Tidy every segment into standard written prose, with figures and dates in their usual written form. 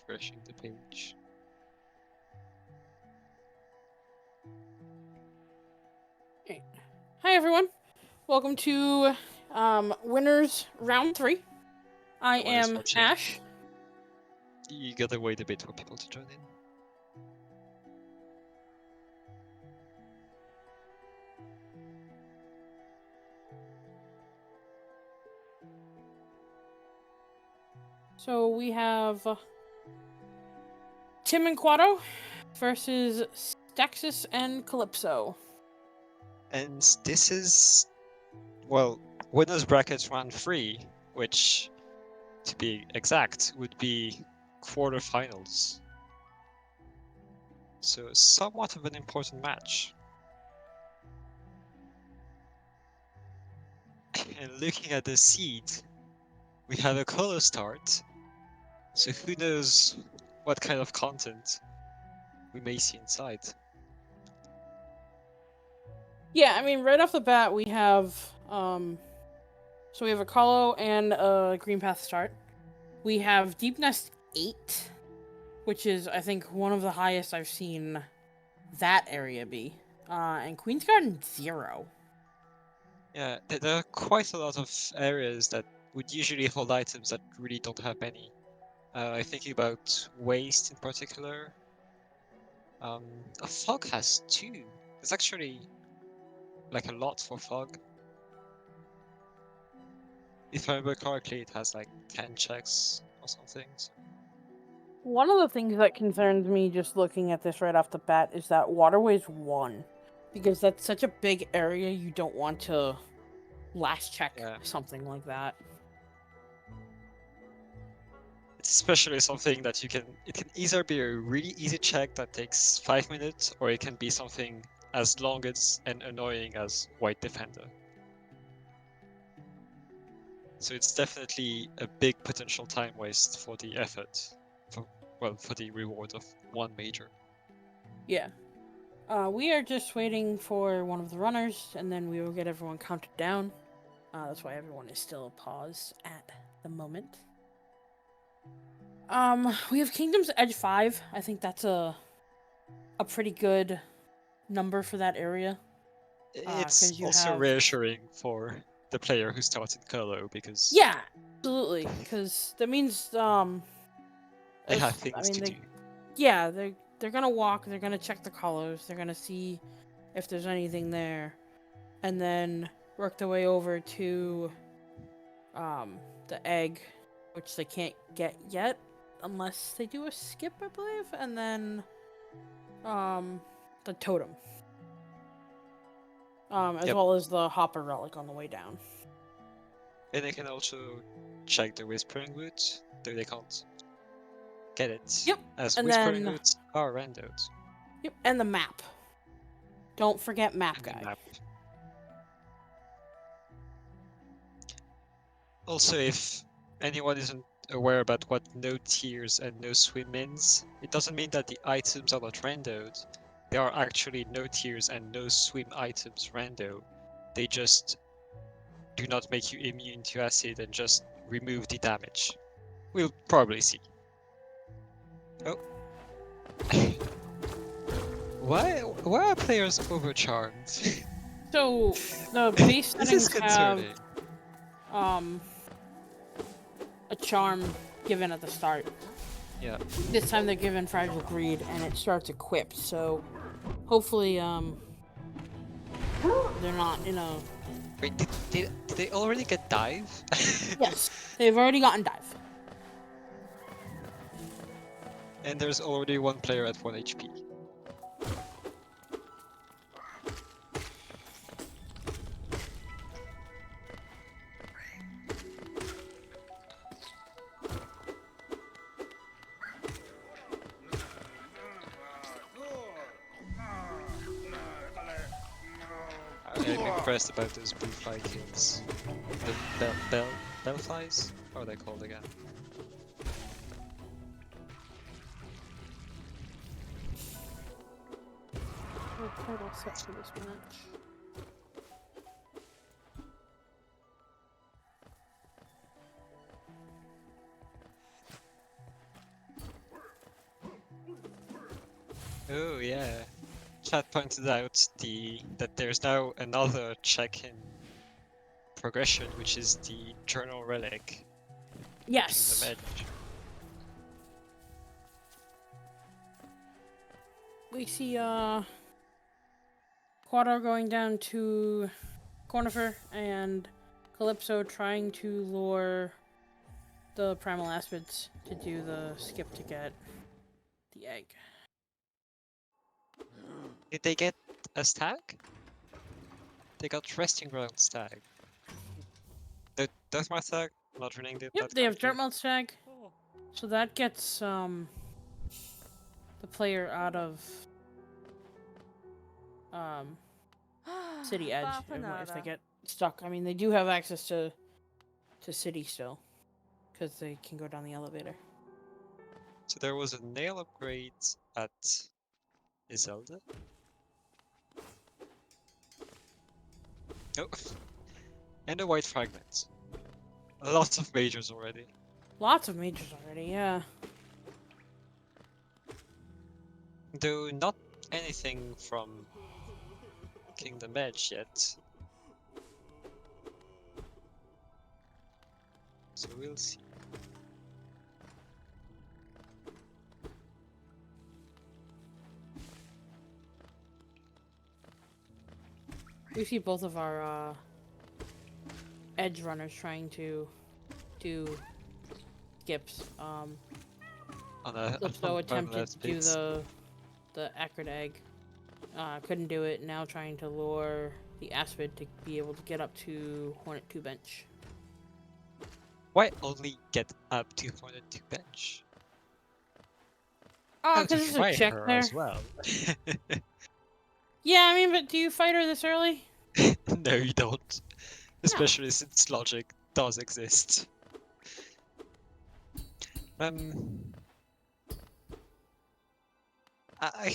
refreshing the page. Hi everyone, welcome to Winners Round 3. I Winners am watching. Ash. You gotta wait a bit for people to join in. So we have Tim and Quato versus Staxis and Calypso. And this is, well, winners brackets round 3, which, to be exact, would be quarterfinals. So somewhat of an important match. And looking at the seed, we have a color start. So who knows what kind of content we may see inside. Yeah, I mean, right off the bat, we have so we have a Colo and a Green Path start. We have Deep Nest 8, which is, I think, one of the highest I've seen that area be. And Queen's Garden 0. Yeah, there are quite a lot of areas that would usually hold items that really don't have any. I'm thinking about waste in particular. A fog has 2. It's actually like a lot for fog. If I remember correctly, it has like 10 checks or something. So. One of the things that concerns me just looking at this right off the bat is that Waterway's 1. Because that's such a big area, you don't want to last check something like that. It's especially something that it can either be a really easy check that takes 5 minutes, or it can be something as long as and annoying as White Defender. So it's definitely a big potential time waste for the effort, for the reward of 1 major. Yeah. We are just waiting for one of the runners, and then we will get everyone counted down. That's why everyone is still paused at the moment. We have Kingdom's Edge 5. I think that's a pretty good number for that area. It's also reassuring for the player who starts in Colo, because yeah, absolutely, because that means they have things to do. Yeah, they're gonna walk. They're gonna check the colors. They're gonna see if there's anything there, and then work their way over to the egg, which they can't get yet unless they do a skip, I believe, and then the totem, as well as the hopper relic on the way down. And they can also check the Whispering Woods, though they can't get it. Yep. As And Whispering then, Woods are randoed. Yep, and the map. Don't forget map And guy. the map. Also, if anyone isn't aware about what no tiers and no swim means, it doesn't mean that the items are not randoed. There are actually no tiers and no swim items rando. They just do not make you immune to acid and just remove the damage. We'll probably see. Oh. Why are players overcharmed? So the base settings have a charm given at the start. Yeah. This time they're given Fragile Greed and it starts equipped, so hopefully they're not in a... Wait, did they already get dive? Yes, they've already gotten dive. And there's already 1 player at 1 HP. I'm impressed about those blue fly kills. The bell flies? How are they called again? We're quite all set for this match. Oh yeah. Chat pointed out that there's now another check in progression, which is the Journal Relic Kingdom Yes. Edge. We see Quato going down to Cornifer and Calypso trying to lure the primal aspids to do the skip to get the egg. Did they get a stag? They got Resting Ground stag. The Deathmark stag? I'm not reading Yep, that they have correctly. Dartmouth Stag. So that gets the player out of um, City Edge if they get stuck. I mean, they do have access to City still, because they can go down the elevator. So there was a nail upgrade at Iselda. Oh, and a white fragment. Lots of majors already. Lots of majors already, yeah. Though not anything from Kingdom Edge yet. So we'll see. We see both of our edge runners trying to do skips. Calypso attempted to do the acrid egg. Couldn't do it. Now trying to lure the aspid to be able to get up to Hornet 2 bench. Why only get up to Hornet 2 bench? Oh, And to because there's a try check her there. as well. Yeah, I mean, but do you fight her this early? No, you don't. Especially since logic does exist. I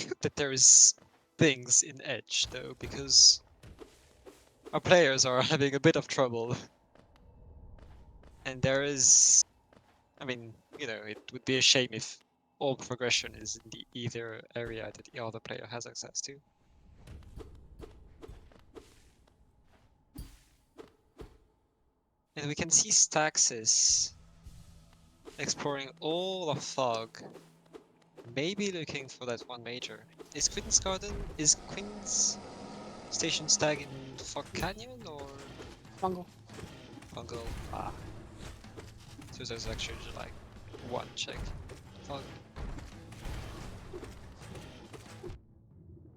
hope that there is things in Edge though, because our players are having a bit of trouble. And there is, I mean, you know, it would be a shame if all progression is in the either area that the other player has access to. And we can see Staxis exploring all of Fog, maybe looking for that one major. Is Quinn's Station Stag in Fog Canyon or Bungle. Bungle? Ah. So there's actually like one check Fog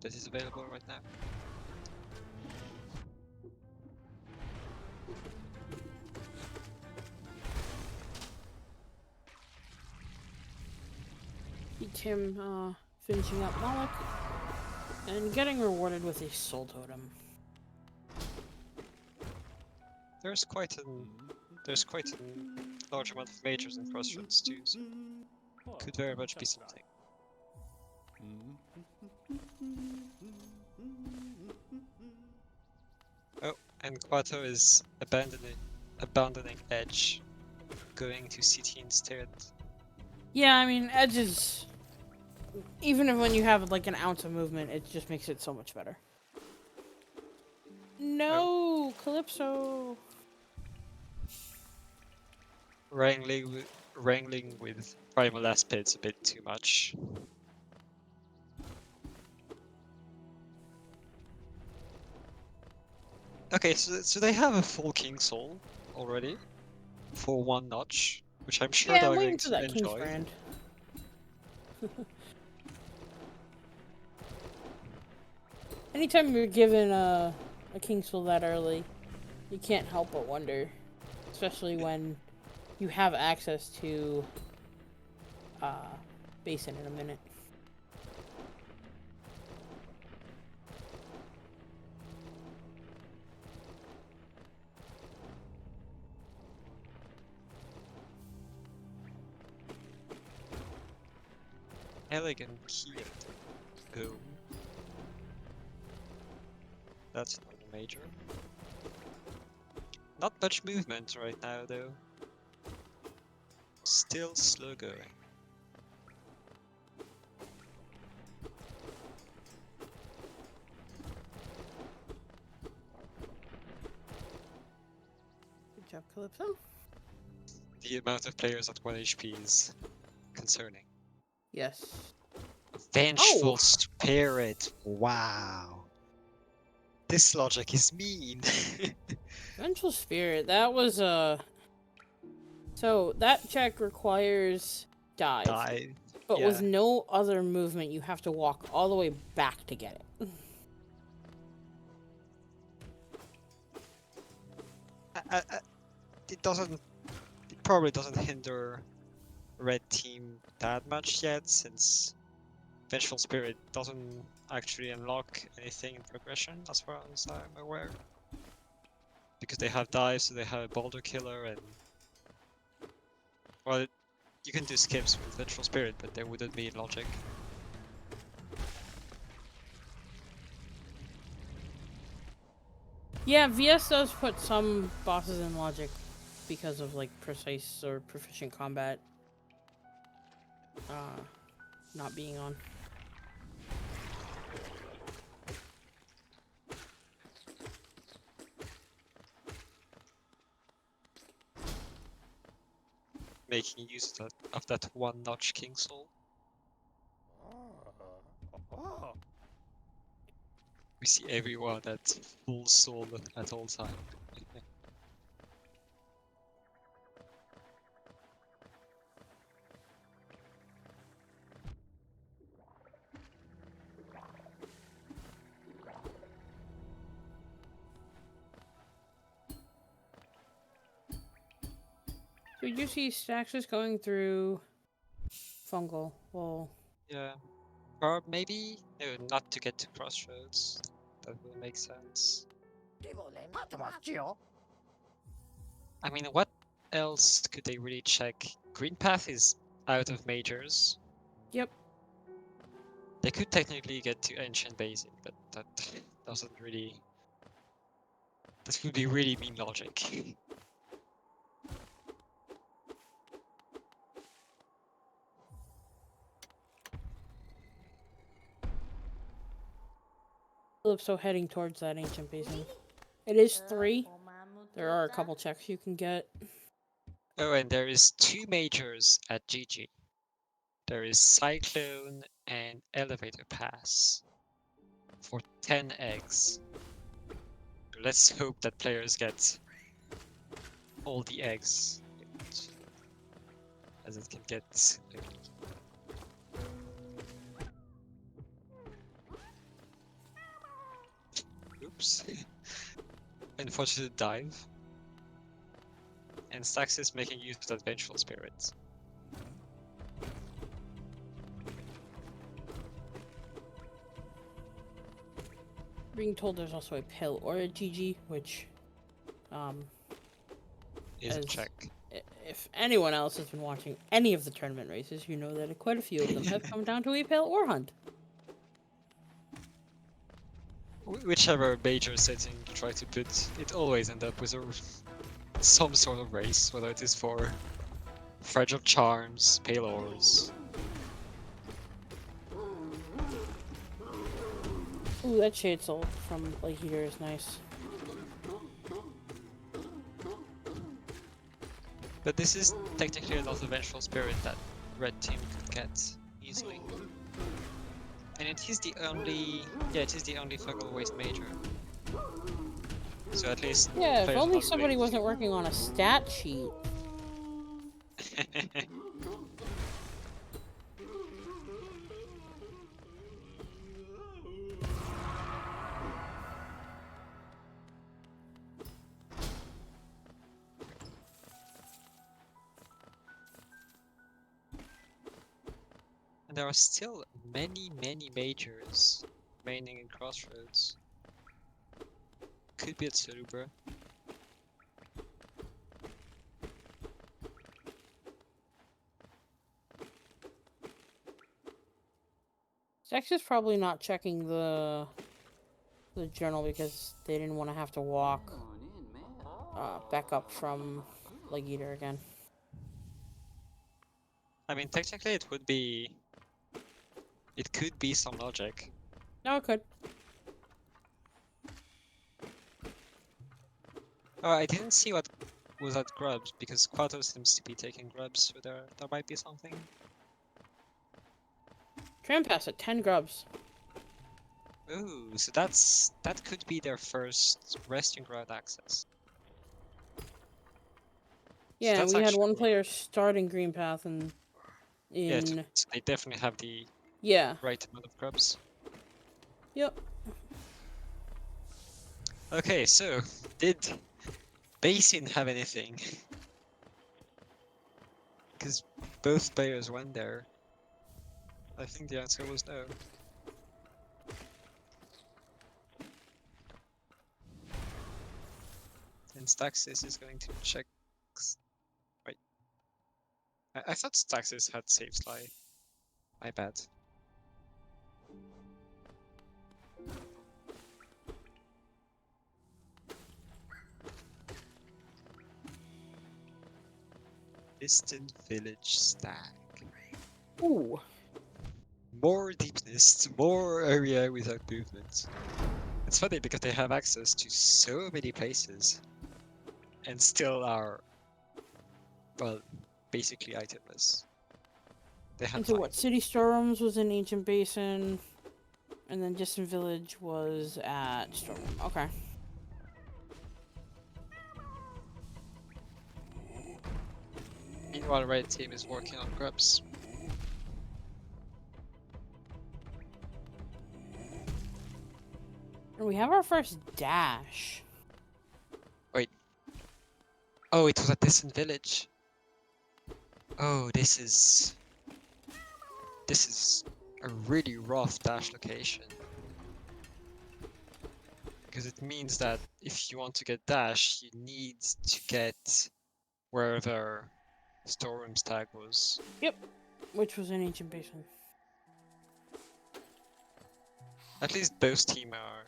that is available right now. Beat him finishing up Moloch and getting rewarded with a soul totem. There's quite a large amount of majors and crossroads too, so could very much be something. Oh, and Quato is abandoning Edge, going to City instead. Yeah, I mean, Edge is... Even if when you have like an ounce of movement, it just makes it so much better. No, Calypso. Wrangling with Primal Aspids a bit too much. Okay, so they have a full King Soul already for one notch, which I'm sure Yeah, they're I'm going waiting for to that King's enjoy. Brand. Anytime you're given a King's Soul that early, you can't help but wonder, especially when you have access to Basin in a minute. Elegant Key. Boom. That's not a major. Not much movement right now though. Still slow going. job, Calypso. The amount of players at 1 HP is concerning. Yes. Vengeful Oh! Spirit. Wow. This logic is mean. Vengeful Spirit, that was So, that check requires dive. Die. But Yeah. with no other movement, you have to walk all the way back to get it. It doesn't. It probably doesn't hinder red team that much yet, since Vengeful Spirit doesn't actually unlock anything in progression, as far as I'm aware. Because they have dive, so they have Boulder Killer, and well, you can do skips with Vengeful Spirit, but they wouldn't be in logic. Yeah, VS does put some bosses in logic because of like precise or proficient combat not being on. Making use of that one-notch King Soul. We see everyone at full soul at all time. So you see Staxis going through fungal. Well, Yeah. Or maybe no, not to get to Crossroads. That would make sense. I mean, what else could they really check? Green Path is out of majors. yep. They could technically get to Ancient Basin, but that doesn't really. That would be really mean logic. Calypso heading towards that ancient basin. It is 3. There are a couple checks you can get. Oh, and there is 2 majors at GG. There is Cyclone and Elevator Pass for 10 eggs. Let's hope that players get all the eggs as it can get. Oops. Unfortunate dive. And Staxis making use of that Vengeful Spirit. Being told there's also a pill or a GG, which, Is a as- check. if anyone else has been watching any of the tournament races, you know that quite a few of them have come down to a pill or hunt. Whichever major setting you try to put, it always ends up with some sort of race, whether it is for Fragile Charms, Pale Ores. Ooh, that Shade Soul from Lake Heater is nice. But this is technically not a Vengeful Spirit that red team could get easily. And it is the only, it is the only Fungal Waste major. So at least Yeah, if players only not somebody really- wasn't working on a stat sheet. And there are still many majors remaining in Crossroads. Could be at Cerebra. Stax is probably not checking the journal because they didn't want to have to walk back up from Lake Eater again. I mean, technically it would be... It could be some logic. No, it could. Oh, I didn't see what was at grubs because Quato seems to be taking grubs, so there might be something. Tram pass at 10 grubs. Ooh, so that could be their first resting ground access. So Yeah, that's we had actually one player starting green path and yeah. in So they definitely have the yeah. right amount of grubs. Yep. Okay, so did Basin have anything? Because both players went there. I think the answer was no. And Staxis is going to check. Wait, I thought Staxis had save Sly. My bad. Distant village stag. Ooh. More deepness, more area without movement. It's funny because they have access to so many places and still are, well, basically itemless. They have And so 5. what? City Storerooms was in Ancient Basin, and then Distant Village was at Storeroom. Okay. Meanwhile, red team is working on grubs. And we have our first dash. Wait. Oh, it was a distant village. Oh, this is a really rough dash location. Because it means that if you want to get dash, you need to get wherever storeroom's tag was. Yep. Which was in Ancient Basin. At least both team are,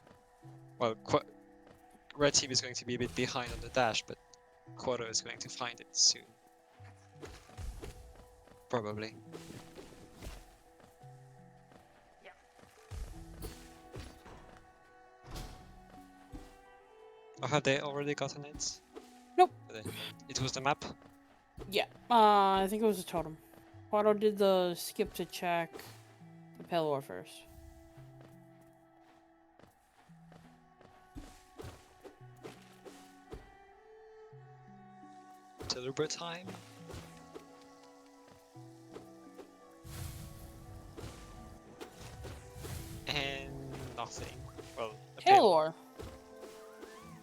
well, red team is going to be a bit behind on the dash, but Quato is going to find it soon. Probably. Or have they already gotten it? Nope. It was the map? Yeah. I think it was a totem. Quado did the skip to check the Pelor first. Deliberate time? And nothing. Well, a Pelor.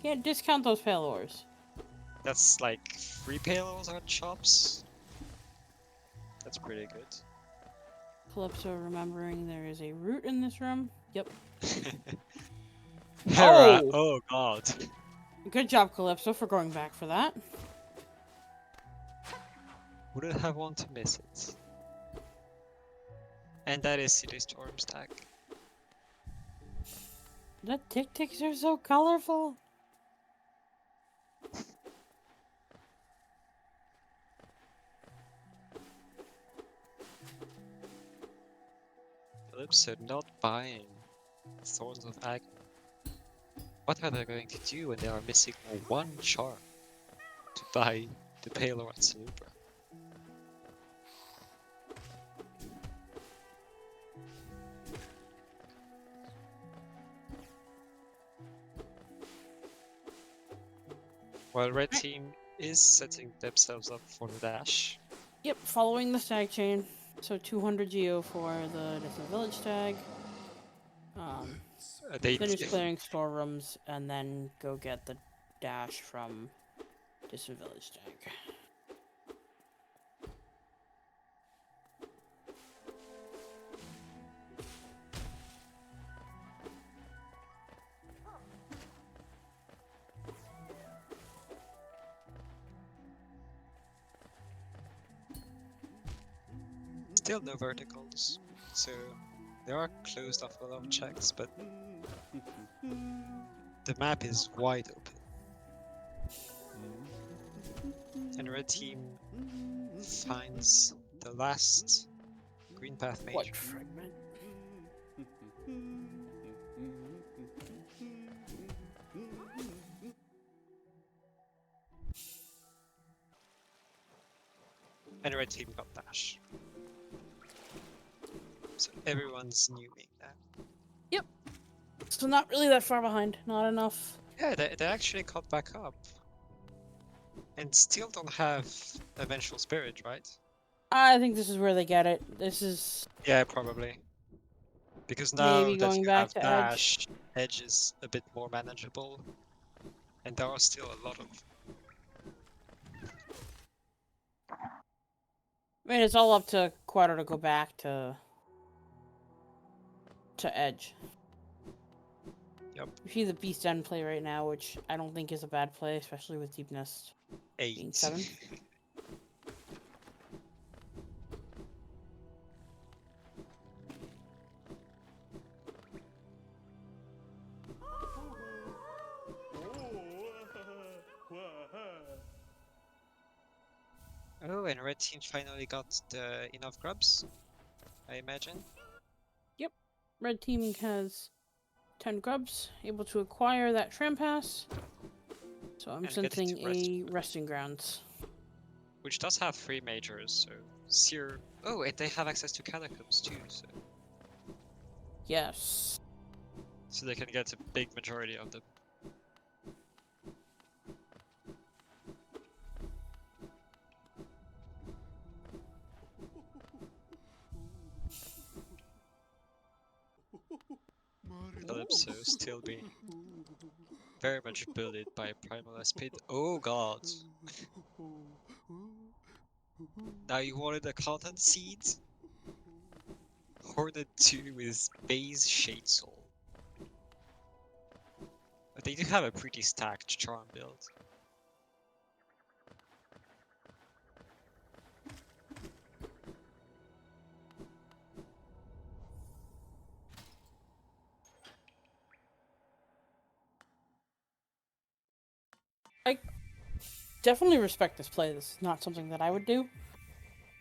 Can't discount those Pelors. That's like 3 palos at shops. That's pretty good. Calypso remembering there is a root in this room. Yep. Hera! Oh! Oh god. Good job, Calypso, for going back for that. Wouldn't have want to miss it. And that is City Storm's tag. The tick-ticks are so colorful. Calypso not buying Thorns of Agony. What are they going to do when they are missing one charm to buy the Palo at Salubra? While red team is setting themselves up for the dash. Yep, following the stag chain. So 200 geo for the Distant Village tag. Finish clearing storerooms and then go get the dash from Distant Village tag. Still no verticals, so they are closed off a lot of checks, but the map is wide open. And red team finds the last green path major. What fragment? And red team got dash. So everyone's newing now. So not really that far behind. Not enough. Yeah, they actually caught back up. And still don't have a Vengeful Spirit, right? I think this is where they get it. This is Yeah, probably. Because now maybe that going you back have to Edge. dash, edge is a bit more manageable. And there are still a lot of... I mean, it's all up to Quato to go back to Edge. Yep. You see the Beast End play right now, which I don't think is a bad play, especially with Deep Nest being 8. 7. Oh, and red team finally got the enough grubs, I imagine. Yep. Red team has 10 grubs, able to acquire that Trampass. So I'm And get into sensing a Resting Grounds. which does have 3 majors, so Seer... Oh, and they have access to Catacombs too, so... Yes. So they can get a big majority of them. Calypso still being very much bullied by Primal Aspid. Oh god. Now you wanted a content seed? Hornet 2 with base Shade Soul. But they do have a pretty stacked charm build. I definitely respect this play. This is not something that I would do.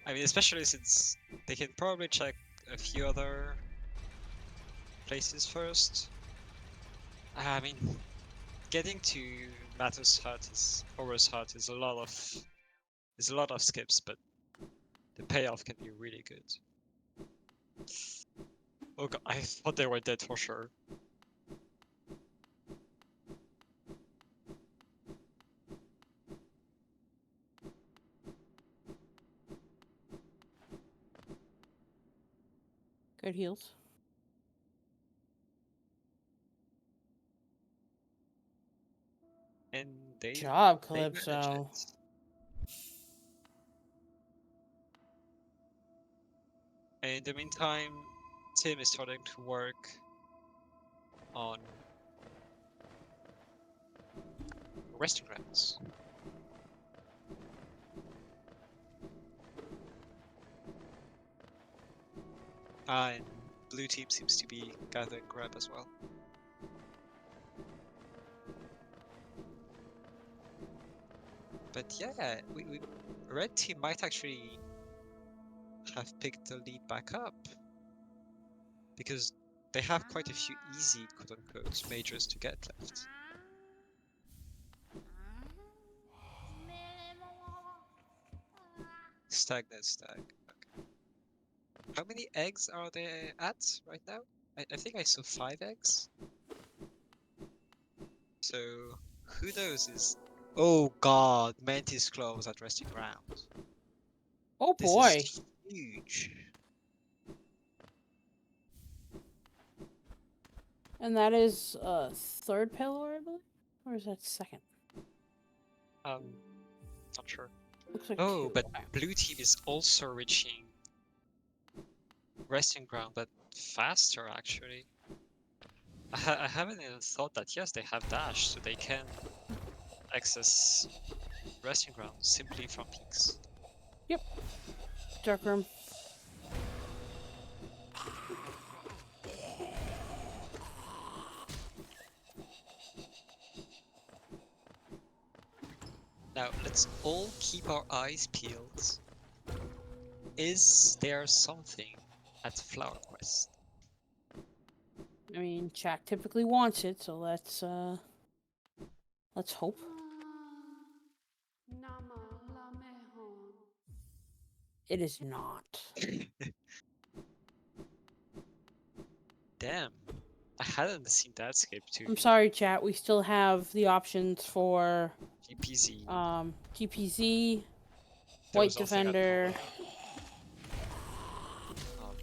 I mean, especially since they can probably check a few other places first. I mean, getting to Matos Hut is Horus Hut is a lot of skips, but the payoff can be really good. Oh god, I thought they were dead for sure. Good heals. And they Job, they manage Calypso. it. And in the meantime, Tim is starting to work on resting grounds. And blue team seems to be gathering grab as well. But yeah, red team might actually have picked the lead back up. Because they have quite a few easy quote-unquote majors to get left. Stagnant stag. Okay. How many eggs are they at right now? I think I saw 5 eggs. So who knows is... Oh god, Mantis Claws at resting ground. Oh This boy. is huge. And that is third Pelor, I believe? Or is that second? Not sure. Looks like Oh, 2. but Okay. blue team is also reaching resting ground, but faster actually. I haven't even thought that. Yes, they have dash, so they can access resting ground simply from peaks. Yep. Dark room. Now, let's all keep our eyes peeled. Is there something at Flower Quest? I mean, chat typically wants it, so let's hope. It is not. Damn. I hadn't seen that skip too. I'm sorry, chat. We still have the options for GPZ. GPZ, There White was nothing at Defender. um,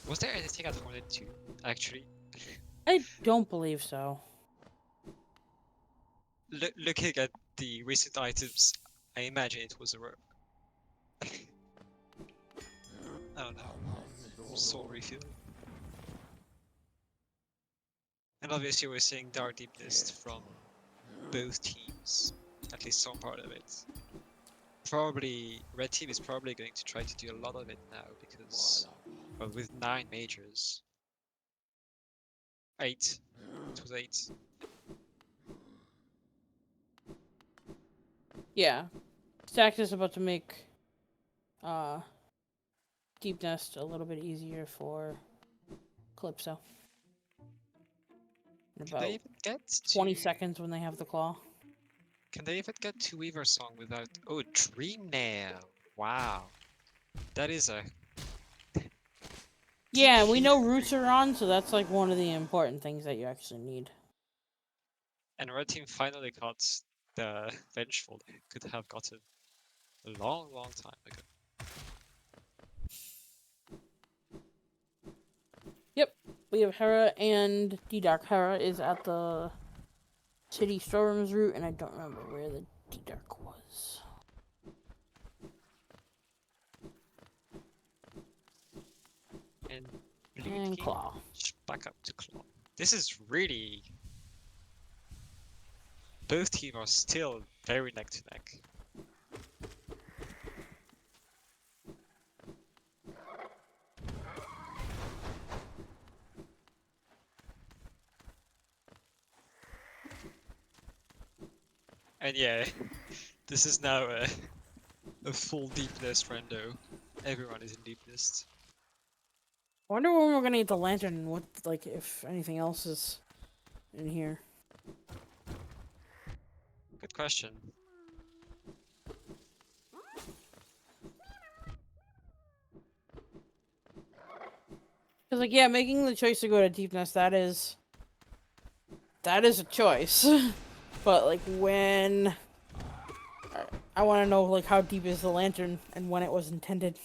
was there anything at Hornet 2, actually? I don't believe so. Looking at the recent items, I imagine it was a rogue. Oh no. Soul refill. And obviously we're seeing Dark Deep List from both teams. At least some part of it. Probably, Red Team is probably going to try to do a lot of it now because, well, with 9 majors. 8. It was 8. Yeah. Staxis is about to make Deep Nest a little bit easier for Calypso. In Can they about even get 20 to... seconds when they have the claw. Can they even get to Weaver Song without... Oh, Dream Nail! Wow. That is a... Yeah, we know Dream roots are Nail. on, so that's like one of the important things that you actually need. And Red Team finally got the Vengeful they could have gotten a long, long time ago. Yep, we have Hera and D-Dark. Hera is at the City Storms route, and I don't remember where the D-Dark was. And Blue And Team Claw. back up to Claw. This is really... Both teams are still very neck to neck. And yeah, this is now a full deep list rando. Everyone is in deep list. I wonder when we're gonna get the lantern and what, like, if anything else is in here. Good question. Because, like, yeah, making the choice to go to Deep Nest, that is a choice. But, like, when... I want to know, like, how deep is the lantern and when it was intended.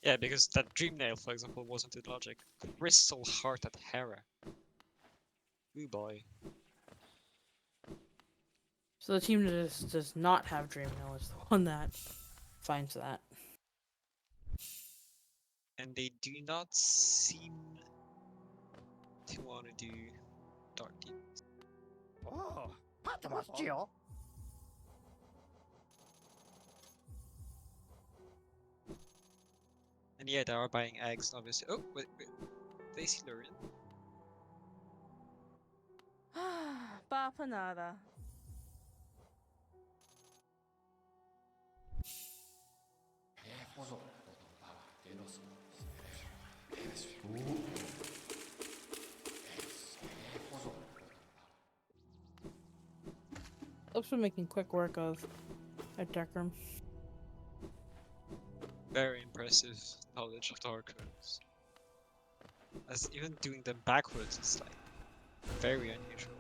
Yeah, because that Dream Nail, for example, wasn't in logic. Crystal Heart at Hera. Ooh boy. So the team that does not have Dream Nail is the one that finds that. And they do not seem to want to do Dark Deep. Oh, 待ってますよ。And yeah, they are buying eggs, obviously. Oh, wait. They see Lurian. Va for nada. Looks been making quick work of at Darkroom. Very impressive knowledge of Dark Runes. As even doing them backwards is like very unusual.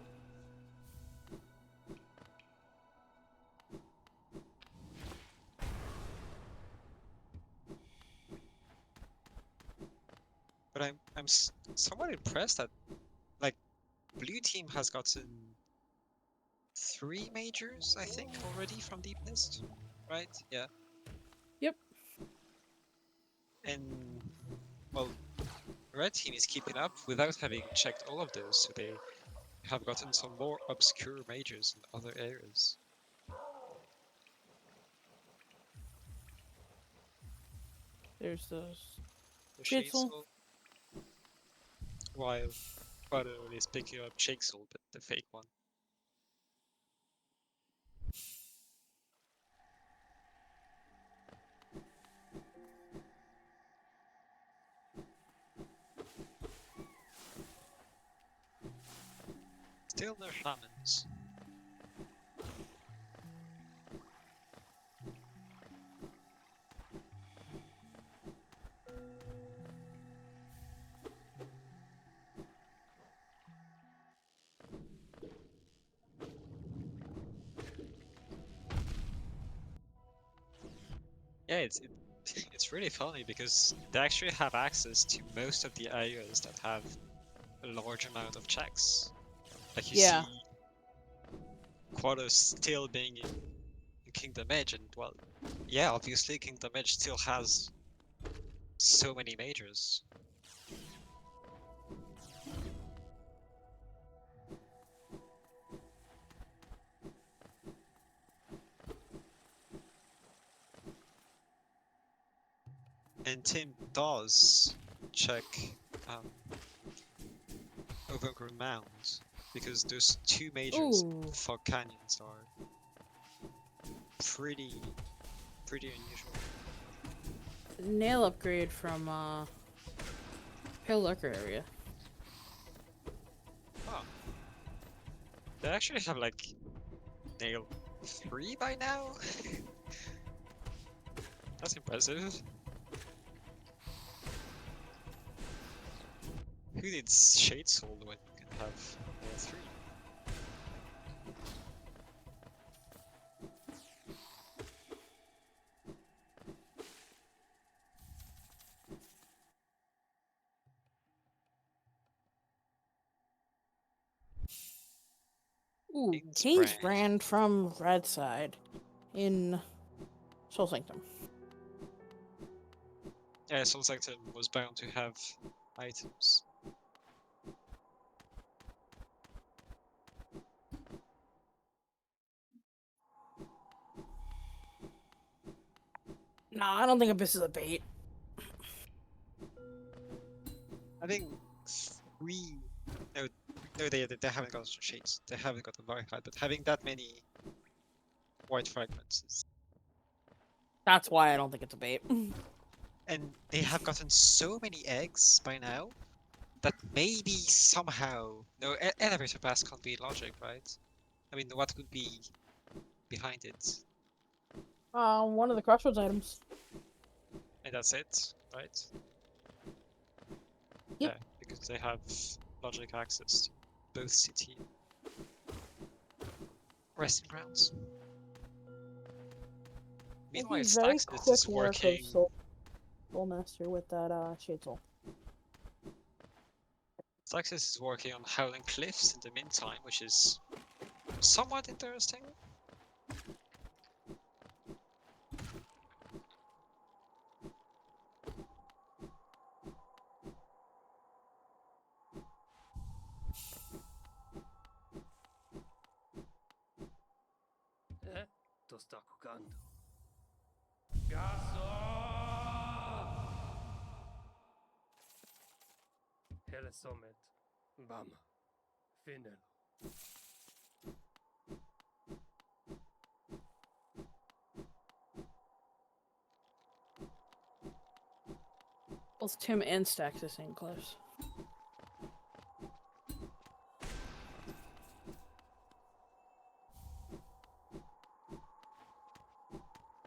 But I'm somewhat impressed that like Blue Team has gotten 3 majors, I think, already from Deep Mist, right? Yeah. Yep. And well, Red Team is keeping up without having checked all of those, so they have gotten some more obscure majors in other areas. There's those. The Shade Soul. Soul, while Quatopine is picking up Shake Soul, but the fake one. Still no shamans. Yeah, it's really funny because they actually have access to most of the areas that have a large amount of checks. Like you Yeah. see Quato still being in Kingdom Edge, and well, yeah, obviously Kingdom Edge still has so many majors. And Tim does check um, Overgrown Mound because those two majors Ooh. fog canyons are pretty unusual. Nail upgrade from Pale Lurker area. Oh, they actually have like nail 3 by now. That's impressive. Who needs Shade Soul when you can have nail 3? Ooh, King's King's Brand. Brand from Red Side in Soul Sanctum. Yeah, Soul Sanctum was bound to have items. Nah, I don't think Abyss is a bait. I think 3. No, no, they haven't got shades. They haven't got the Varkite, but having that many white fragments is, That's why I don't think it's a bait. and they have gotten so many eggs by now that maybe somehow no elevator pass can't be logic, right? I mean, what could be behind it? One of the Crossroads items. And that's it, right? Yep. Yeah, because they have logic access to both city and resting grounds. Meanwhile, It'd be very Staxis quick is work of working. Soul Master with that Shade Soul. Staxis is working on Howling Cliffs in the meantime, which is somewhat interesting. To sta jugando. ¡Gaso! Hele Somet. Vama. Finelo. Both Tim and Staxis in close.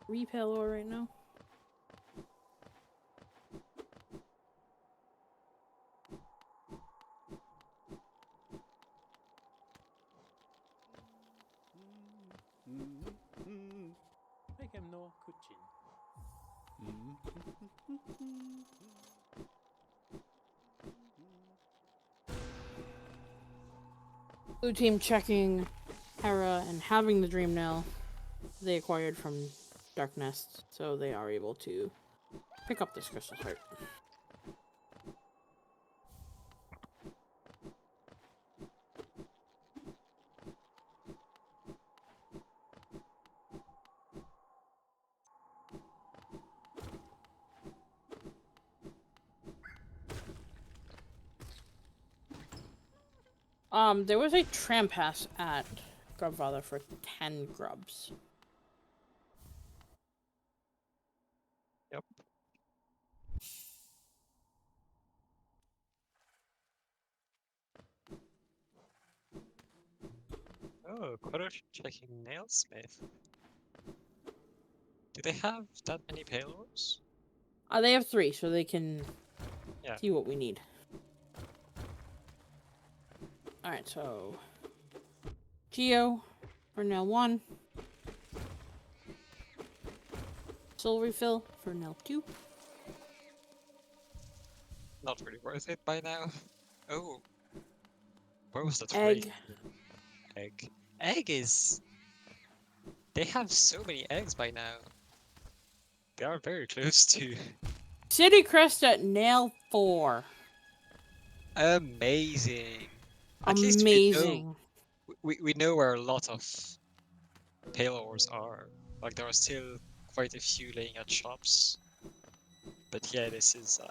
Repelor right now. Make him no kuchin. Blue team checking Hera and having the Dream Nail they acquired from Dark Nest, so they are able to pick up this Crystal Heart. There was a tram pass at Grubfather for 10 grubs. Yep. Oh, Quato checking Nailsmith. Do they have that many payloads? They have 3, so they can Yeah. see what we need. Alright, so Geo for nail 1. soul refill for Nell 2. Not really worth it by now. Oh, where was that Egg. Egg. Egg is... They have so many eggs by now. They are very close to... City Crest at Nail 4. Amazing. At least Amazing. we know where a lot of pale ores are. Like there are still quite a few laying at shops. But yeah, this is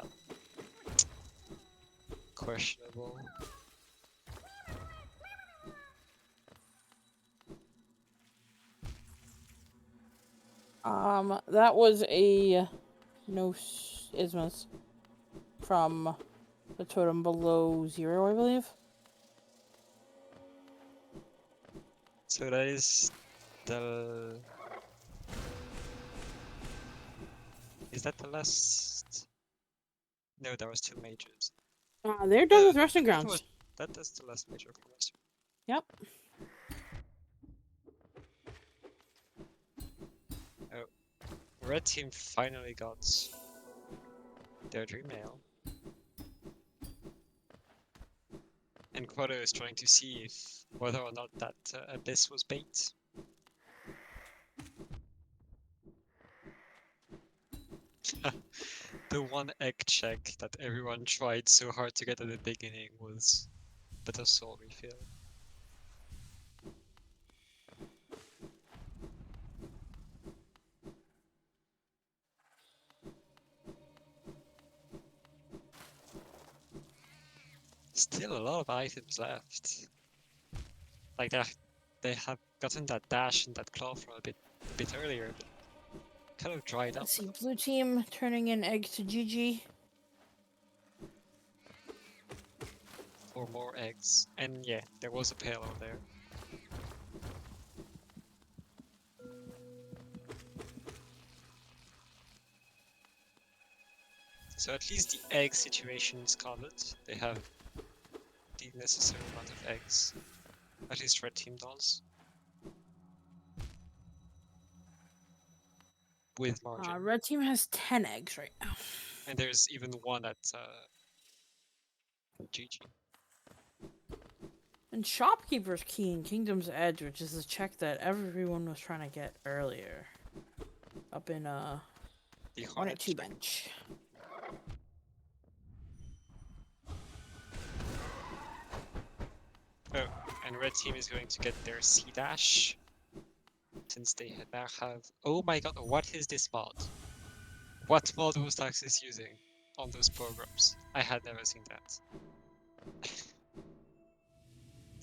questionable. That was a no isthmus from the totem below 0, I believe. So that is the... Is that the last? No, there was 2 majors. They're done with Uh, resting That was grounds. that is the last major for us. Yep. Red team finally got their dream mail. And Quado is trying to see if whether or not that abyss was bait. The one egg check that everyone tried so hard to get at the beginning was but a soul refill. Still a lot of items left. Like they have gotten that dash and that claw from a bit earlier, but kind of dried up. Let's see, blue team turning in egg to GG. For more eggs. And yeah, there was a payload there. So at least the egg situation is covered. They have the necessary amount of eggs. At least red team does. With margin. Red team has 10 eggs right now. And there's even one at GG. And Shopkeeper's key in Kingdom's Edge, which is a check that everyone was trying to get earlier. Up in The Hornet 2 check. bench. Oh, and red team is going to get their C dash. Since they now have... Oh my god, what is this mod? What mod was Staxis using on those programs? I had never seen that.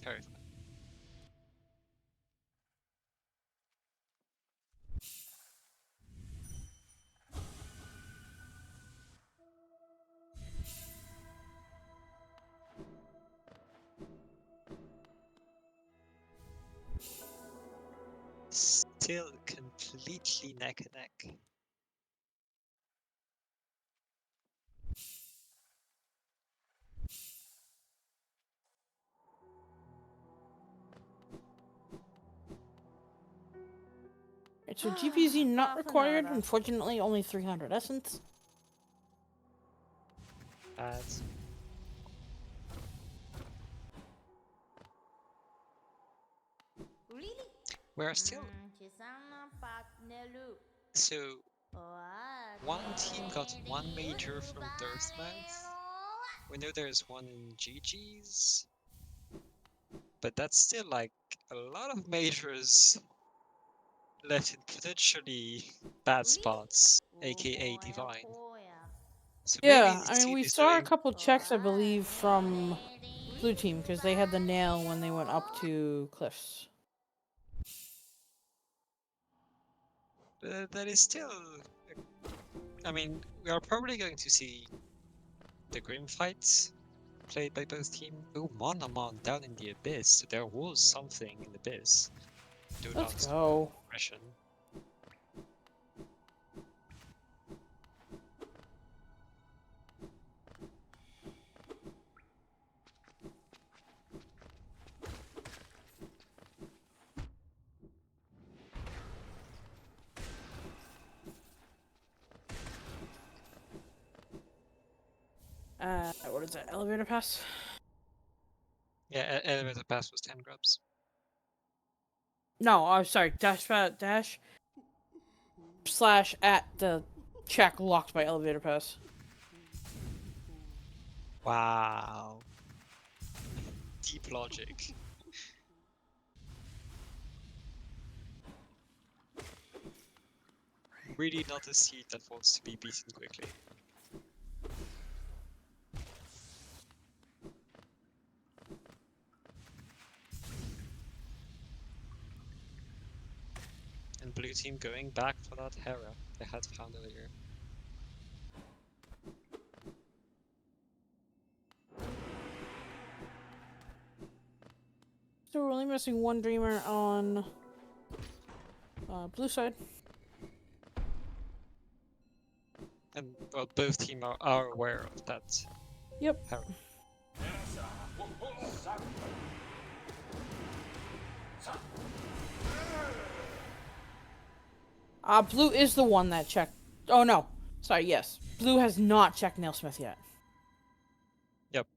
Terrifying. Still completely neck and neck. So GPZ not required, Bafanada. unfortunately only 300 essence. Bad. Really? We're still... So, one team got 1 major from Dirtmouth. We know there's one in GG's. But that's still like a lot of majors left in potentially bad spots, aka Divine. So maybe Yeah, this I mean, team we is saw a doing... couple checks, I believe, from blue team, because they had the nail when they went up to cliffs. that is still... I mean, we are probably going to see the Grim fights played by both teams. Oh, Monamon down in the Abyss. So there was something in the Abyss. Do Let's not go. impression. What is that? Elevator pass? Yeah, elevator pass was 10 grubs. No, I'm sorry. Dash / at the check locked by elevator pass. Wow. Deep logic. Really not a seed that wants to be beaten quickly. And blue team going back for that Hera they had found earlier. So we're only missing one dreamer on blue side. And well, both team are aware of that. Yep. Hera. Blue is the one that checked. Oh no, sorry. Yes, blue has not checked Nailsmith yet. Yep.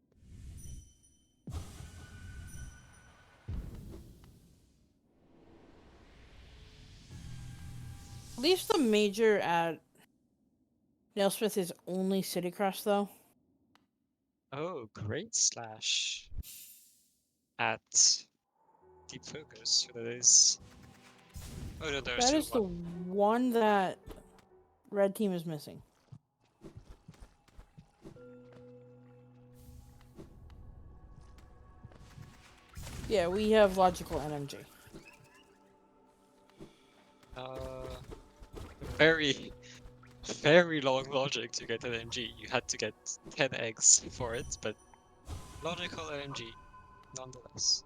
At least the major at Nailsmith is only City Cross though. Oh, great slash at deep focus. So that is. Oh no, there's That still is the one. one that red team is missing. Yeah, we have logical NMG. Very, very long logic to get an MG. You had to get 10 eggs for it, but logical LMG nonetheless.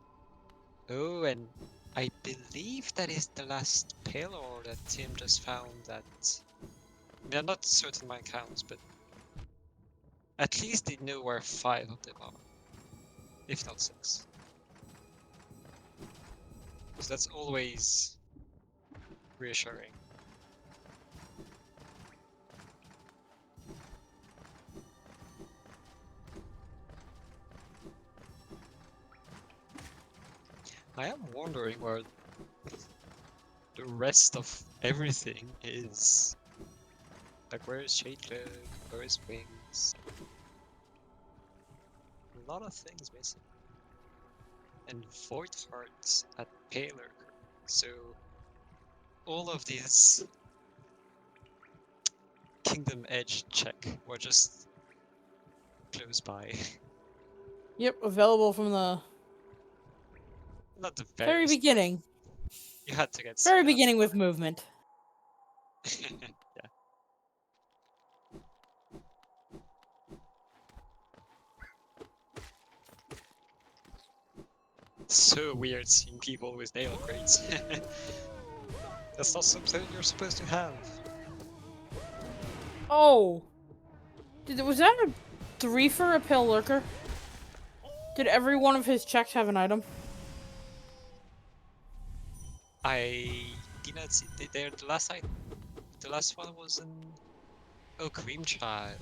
Oh, and I believe that is the last payload that Tim just found that. I mean, I'm not certain my counts, but at least they know where 5 of them are, if not 6. So that's always reassuring. I am wondering where the rest of everything is. Like, where is Shadecloak? Where is Wings? A lot of things missing. And Void Heart at Paler. So, all of these Kingdom Edge check were just close by. Yep, available from the Not the very start. beginning. You had to get Very seen up. beginning with movement. Yeah. So weird seeing people with nail upgrades. That's not something you're supposed to have. Oh! Was that a 3 for a Pale Lurker? Did every one of his checks have an item? I did not see. The last one was an. Oh, Cream Child.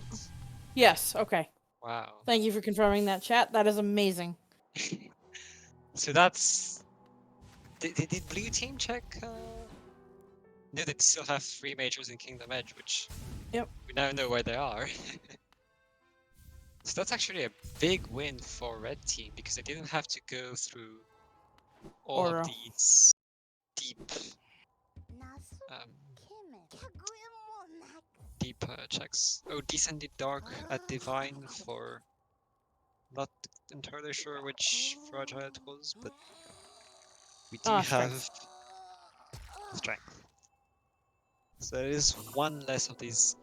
Yes, okay. Wow. Thank you for confirming that, chat. That is amazing. So that's. Did Blue Team check? No, they still have 3 majors in Kingdom Edge, which. Yep. We now know where they are. So that's actually a big win for Red Team because they didn't have to go through all of Oro. these deep, um, checks. Oh, Descended Dark at Divine for. Not entirely sure which fragile it was, but we do have Strength. strength. So there is one less of these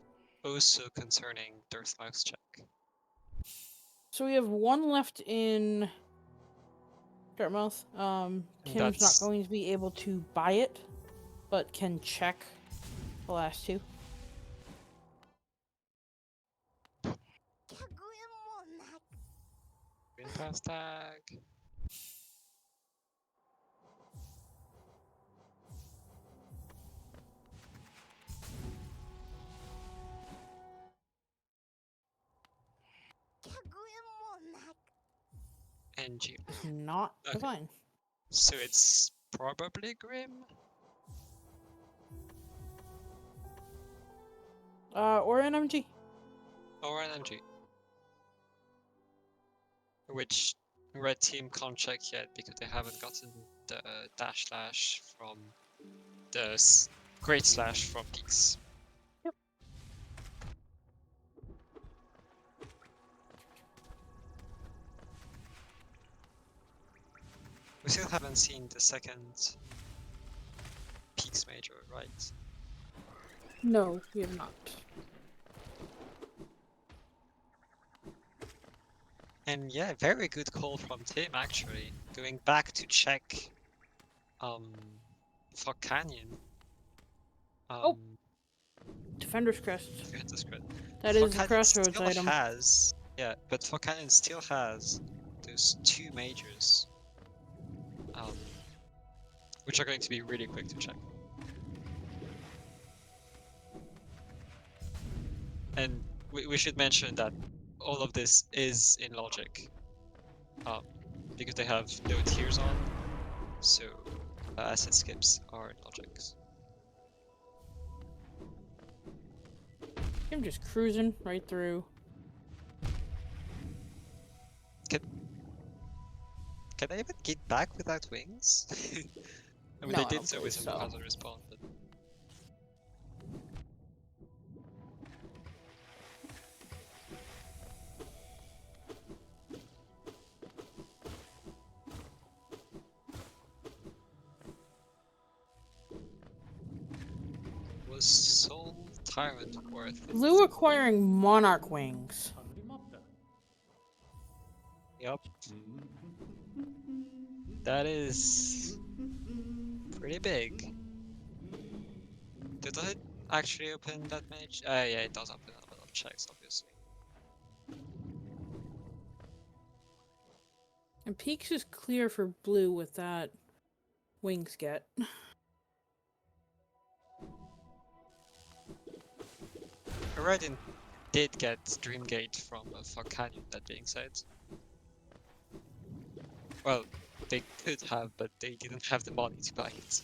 oh so concerning Dirtmouth's check. So we have one left in Dartmouth. Tim's not going to be able to buy it, but can check the last 2. Green pass tag. NG. It's not Okay. divine. So it's probably Grim? Or NMG. Or an MG. Which red team can't check yet because they haven't gotten the dash slash from the great slash from Peaks. Yep. We still haven't seen the second Peaks major, right? No, we have not. And yeah, very good call from Tim actually. Going back to check Fog Canyon. Oh. Defender's Crest. That's good. That Fog is the Canyon crossroads still item. has, yeah, but Fog Canyon still has those 2 majors. Which are going to be really quick to check. And we should mention that all of this is in logic. Because they have no tiers on, so asset skips are in logics. I'm just cruising right through. Can I even get back without wings? I mean, No, they I did don't so believe with so. hazard respawn, but was Soul Tyrant worth it? Blue acquiring Monarch wings. Yup. That is pretty big. Did it actually open that many? Yeah, it does open a lot of checks, obviously. And Peaks is clear for blue with that wings get. Orion did get Dreamgate from Fog Canyon, that being said. Well, they could have, but they didn't have the money to buy it.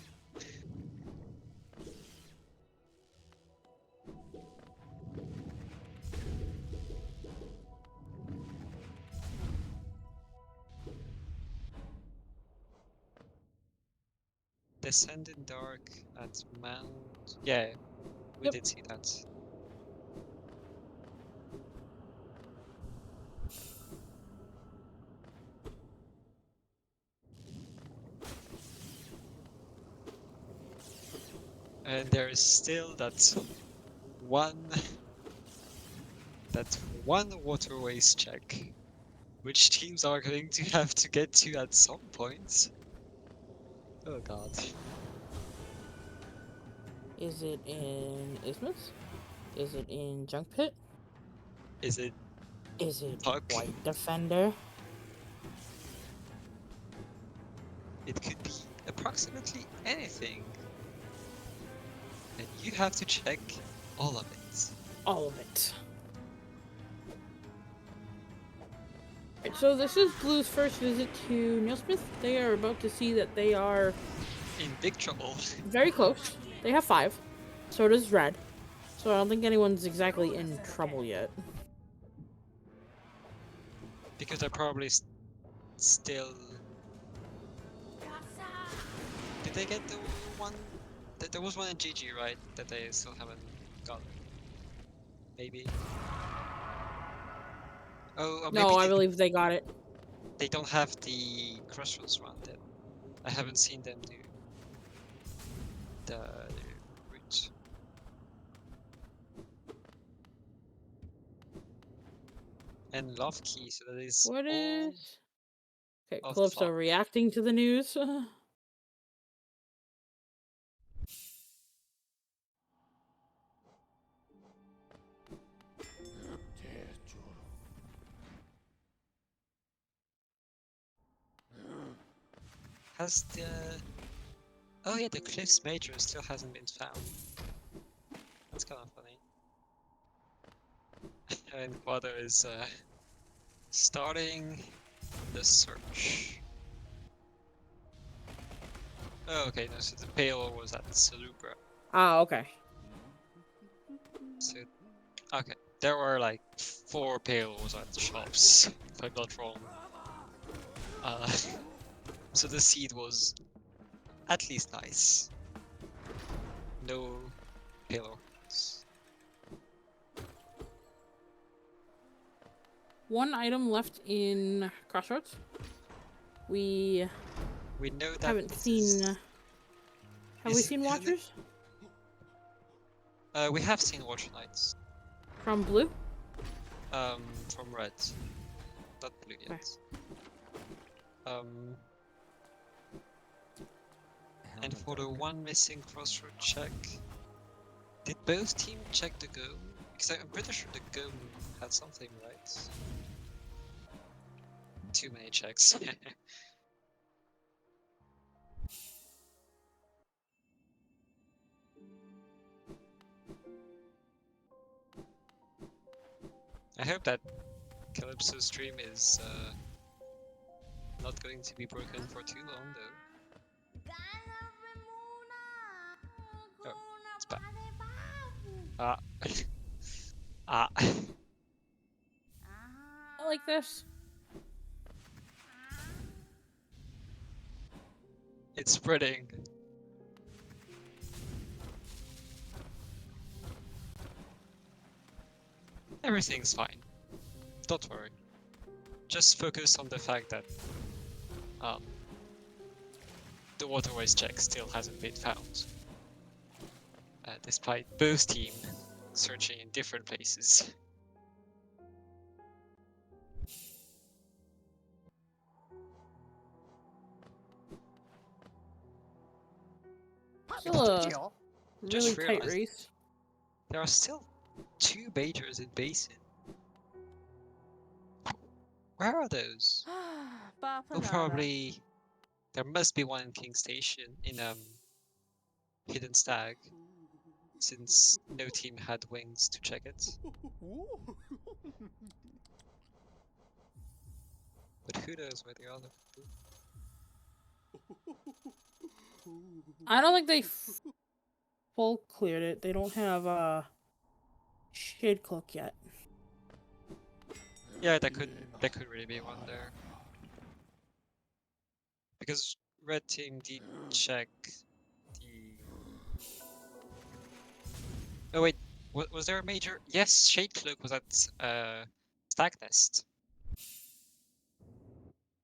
Descending Dark at Mount... Yeah, we Yep. did see that. And there is still that one waterways check, which teams are going to have to get to at some point. Oh god. Is it in Isthmus? Is it in Junk Pit? Is it Is it Puck? White Defender? It could be approximately anything. And you have to check all of it. All of it. Right, so this is Blue's first visit to Neilsmith. They are about to see that they are In big trouble. very close. They have 5. So does Red. So I don't think anyone's exactly in trouble yet. Because they're probably still... Did they get the one? There was one in GG, right? That they still haven't gotten. Maybe. Oh, or maybe No, I believe they got it. they don't have the Crossroads run then. I haven't seen them do the route. And Love Key, so that is What all is... Okay, of Calypso Fog. reacting to the news. Has the... Oh yeah, the Cliffs Major still hasn't been found. That's kind of funny. And Quado is starting the search. Oh, okay, no, so the payload was at Salubra. Ah, okay. So, okay, there were like 4 payloads at the shops, if I'm not wrong. So the seed was at least nice. No payloads. One item left in Crossroads. We We know that haven't this seen. is- Have we is- seen isn't it- Watchers we have seen Watcher Knights. from Blue? From Red. Not Blue yet. And for the one missing crossroad check, did both teams check the go? Because I'm pretty sure the go had something, right? Too many checks. I hope that Calypso stream is not going to be broken for too long, though. Oh, it's back. Ah. Ah. I like this. It's spreading. Everything's fine. Don't worry. Just focus on the fact that the waterways check still hasn't been found. Despite both teams searching in different places. Still a really Just tight realized race. there are still 2 majors in Basin. Where are those? Papa Well, nada. probably there must be one in King Station in Hidden Stag, since no team had wings to check it. But who knows where the other could be. I don't think they full cleared it. They don't have Shade Cloak yet. Yeah, that could really be one there. Because red team did check the. Oh wait, was there a major? Yes, Shade Cloak was at Stag Nest.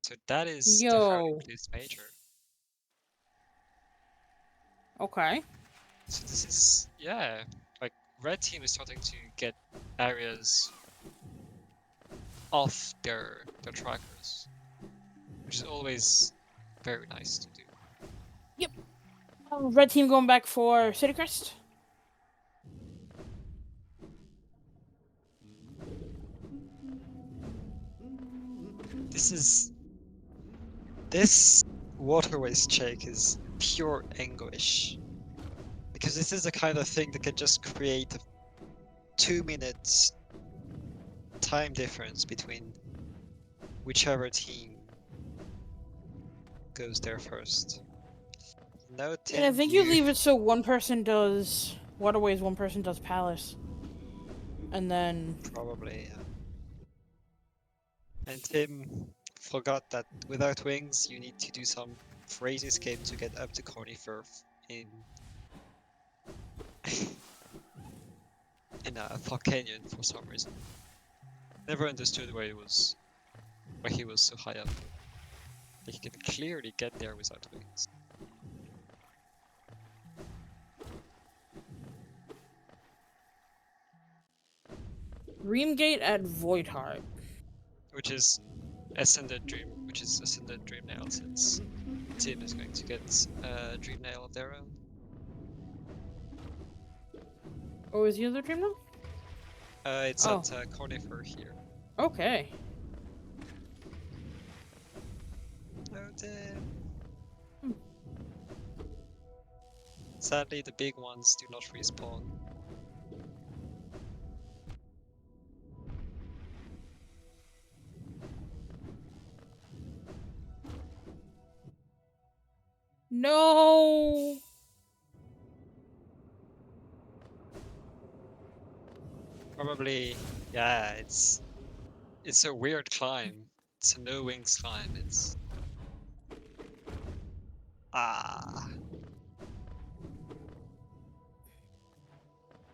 So that is the Yo. this major. Okay. So this is, yeah, like red team is starting to get areas off their trackers, which is always very nice to do. Red team going back for City Crest. This waterways check is pure anguish, because this is the kind of thing that can just create a 2 minutes time difference between whichever team goes there first. No, Tim, Yeah, I think you leave it so one person does Waterways, one person does Palace. And then probably, yeah. And Tim forgot that without wings, you need to do some crazy escape to get up to Cornyfirth in a Fog Canyon for some reason. Never understood why he was so high up. He can clearly get there without wings. Reamgate at Voidheart. Which is Ascended Dreamnail, since Tim is going to get Dreamnail of their own. Oh, is the other dream now? It's Oh. at Cornifer here. Okay. Oh damn. Sadly, the big ones do not respawn. No. Probably, yeah, it's a weird climb. It's a no wings climb. It's ah.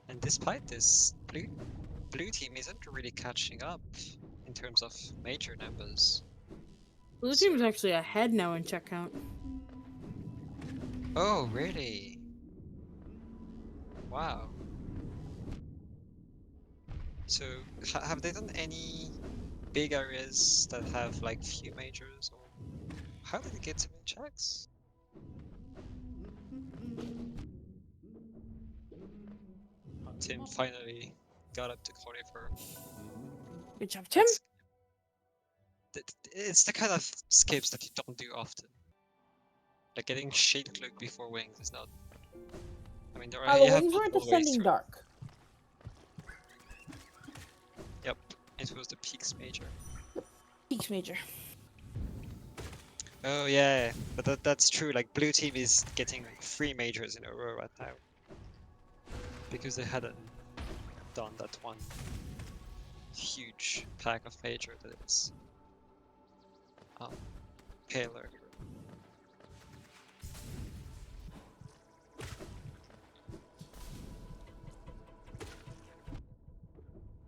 And despite this, blue team isn't really catching up in terms of major numbers. Blue So- team's actually ahead now in check count. Oh, really? Wow. So, have they done any big areas that have like few majors, or how did they get so many checks? Tim finally got up to qualify. Good job, Tim. It's the kind of skips that you don't do often. Like getting shade cloak before wings is not. I mean, there are The you have wings were multiple ways descending to it. dark. Yep, it was the peaks major. Peaks major. Oh yeah, but that's true. Like blue team is getting 3 majors in a row right now because they hadn't done that one huge pack of major that is paler.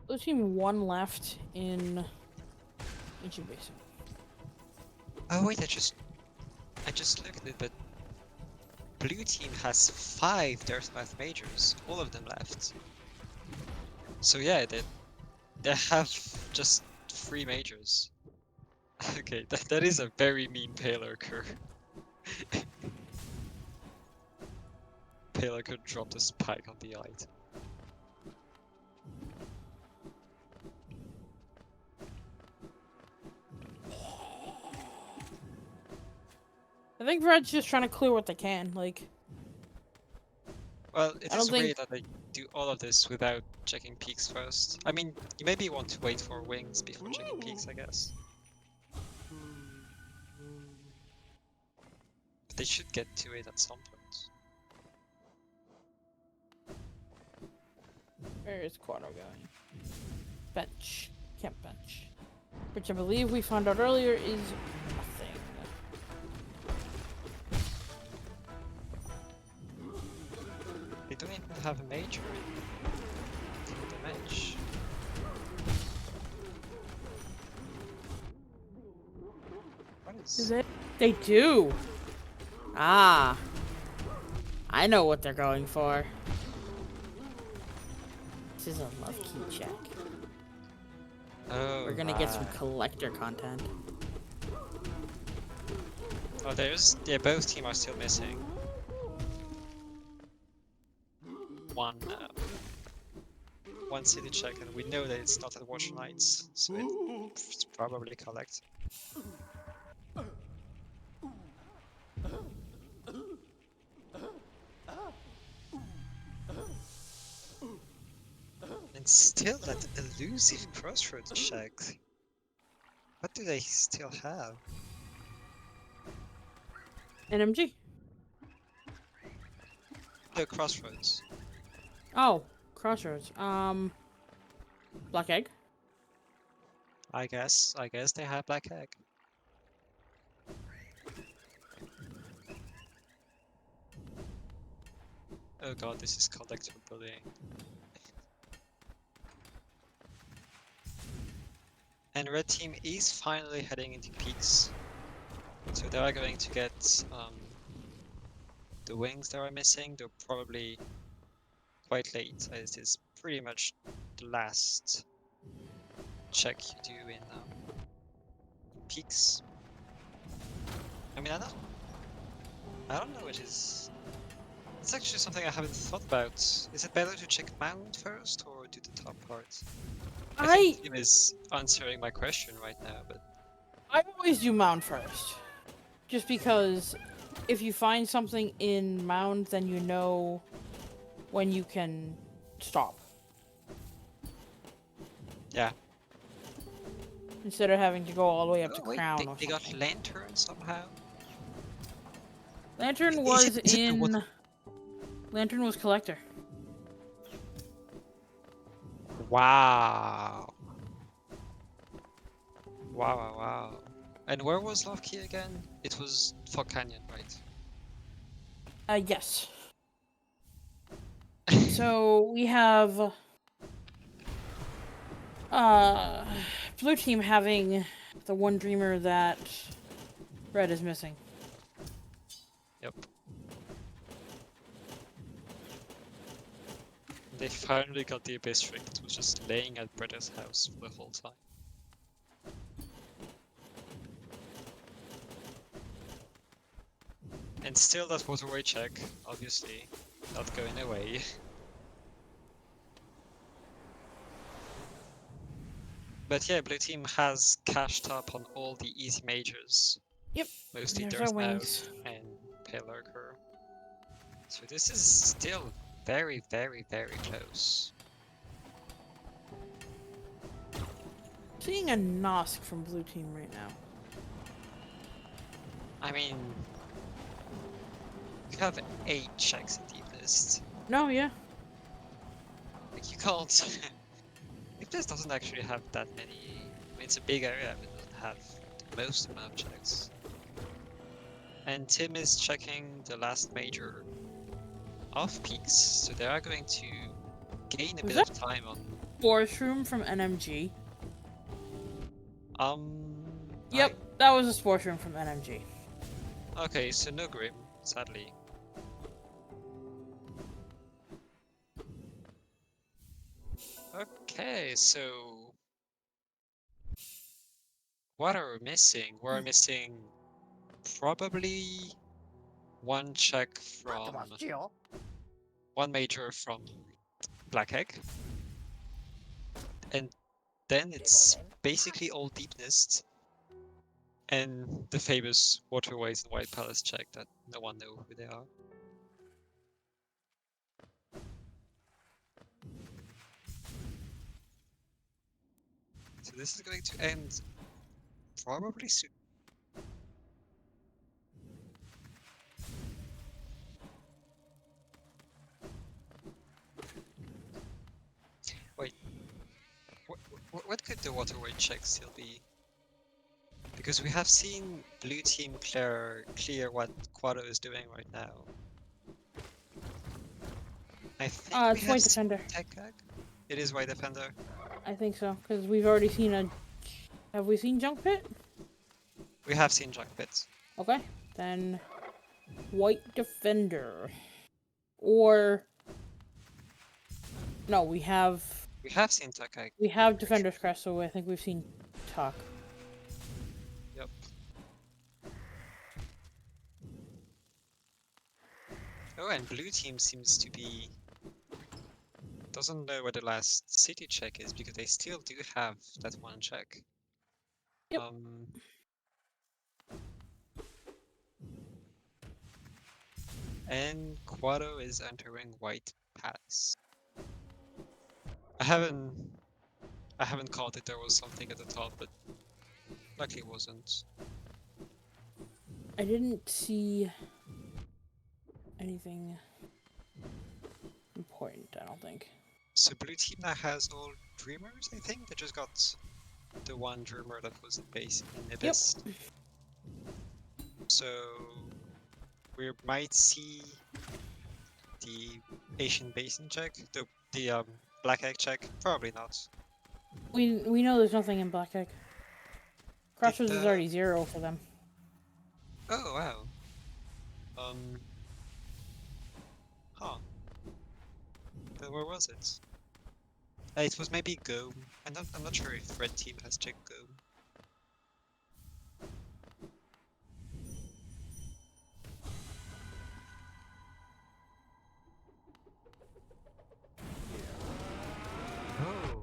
Blue team 1 left in Ancient Basin. Oh wait, I just looked at it, but blue team has 5 Death Math majors, all of them left. So yeah, they have just 3 majors. Okay, that is a very mean Paylurker. Paylurker dropped a spike on the item. I think Red's just trying to clear what they can. Like, Well, it I is don't think- weird that they do all of this without checking peaks first. I mean, you maybe want to wait for wings before checking peaks, I guess. But they should get to it at some point. where is Quado going? Bench. Camp bench. Which I believe we found out earlier is nothing. They don't even have a major in the bench. What is... They do. Ah. I know what they're going for. This is a love key check. Oh, We're gonna get some right. collector content. Oh, there's... Yeah, both teams are still missing. One city check, and we know that it's not at Watch Nights, so it's probably collect. And still that elusive crossroads check. What do they still have? NMG. No, crossroads. Oh, crossroads. Black egg. I guess they have black egg. Oh god, this is collector bullying. And red team is finally heading into peaks. So they are going to get the wings that are missing. They're probably quite late, as it is pretty much the last check you do in peaks. I mean, I don't know which is... It's actually something I haven't thought about. Is it better to check mount first or do the top part? I think Tim is answering my question right now, but... I always do mound first. Just because if you find something in mound, then you know when you can stop. Yeah. Instead of having to go all the way up to Oh, wait, crown or they got something. lantern somehow? Lantern Is was it the in. water? Lantern was collector. Wow. Wow, wow, wow. And where was Love Key again? It was Fog Canyon, right? Yes. So we have blue team having the one dreamer that red is missing. Yep. They finally got the Abyss Trick. It was just laying at Bretta's house for the whole time. And still that waterway check, obviously, not going away. But yeah, blue team has cashed up on all the easy majors. Yep. Mostly There's our Dirtmouth wings. and Pale Lurker. So this is still very, very, very close. Seeing a Nosk from blue team right now. I mean, you have 8 checks in deep list. No, yeah. Like you can't. Deep list doesn't actually have that many. I mean, it's a big area, but it doesn't have the most amount of checks. And Tim is checking the last major off peaks, so they are going to gain a Was bit of time on. Forest room from NMG. Um. Yep, that was a sports room from NMG. Okay, so no Grim, sadly. Okay, so what are we missing? We're missing probably one check from one major from Black Egg, and then it's basically all deepness and the famous waterways and White Palace check that no one knows who they are. So this is going to end probably soon. Wait, what could the waterway check still be? Because we have seen blue team clear what Quado is doing right now. I think we It's have White seen Defender. Tech Gag. It is White Defender. I think so, because we've already seen a. Have we seen Junk Pit? We have seen Junk Pit. Okay, then White Defender. Or. No, we have. We have seen Tech Gag. We have Defender's Crest, so I think we've seen Tuck. Yep. Oh, and blue team seems to be doesn't know where the last city check is because they still do have that one check. Yep. And Quado is entering White Palace. I haven't caught it. There was something at the top, but luckily it wasn't. I didn't see anything important, I don't think. So blue team now has all dreamers, I think. They just got the one dreamer that was in base in Abyss. Yep. So we might see the Asian Basin check, the Black Egg check. Probably not. We know there's nothing in Black Egg. Crossroads is Did, already 0 for them. Oh wow. Huh. Then where was it? It was maybe Go. I'm not sure if red team has checked Go. Oh.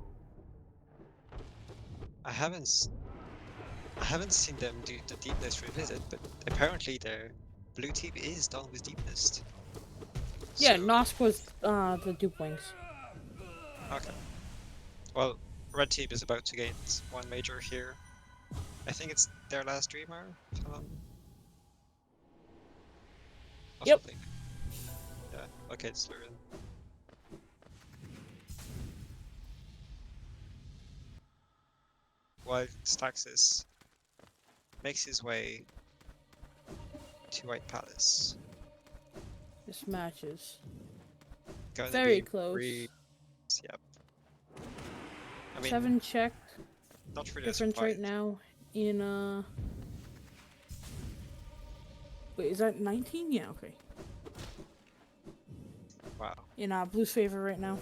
I haven't seen them do the deepness revisit, but apparently their blue team is done with deepness. Yeah, So- Nosk was the dupe wings. Okay. Well, red team is about to gain one major here. I think it's their last dreamer. or Yep. something. Yeah, okay, it's Lurin. While Staxis makes his way to White Palace. This matches. Gonna Very be close. yep. I mean, 7 check not really a difference right surprise. now in Wait, is that 19? Yeah, okay. Wow. In Blue's favor right now.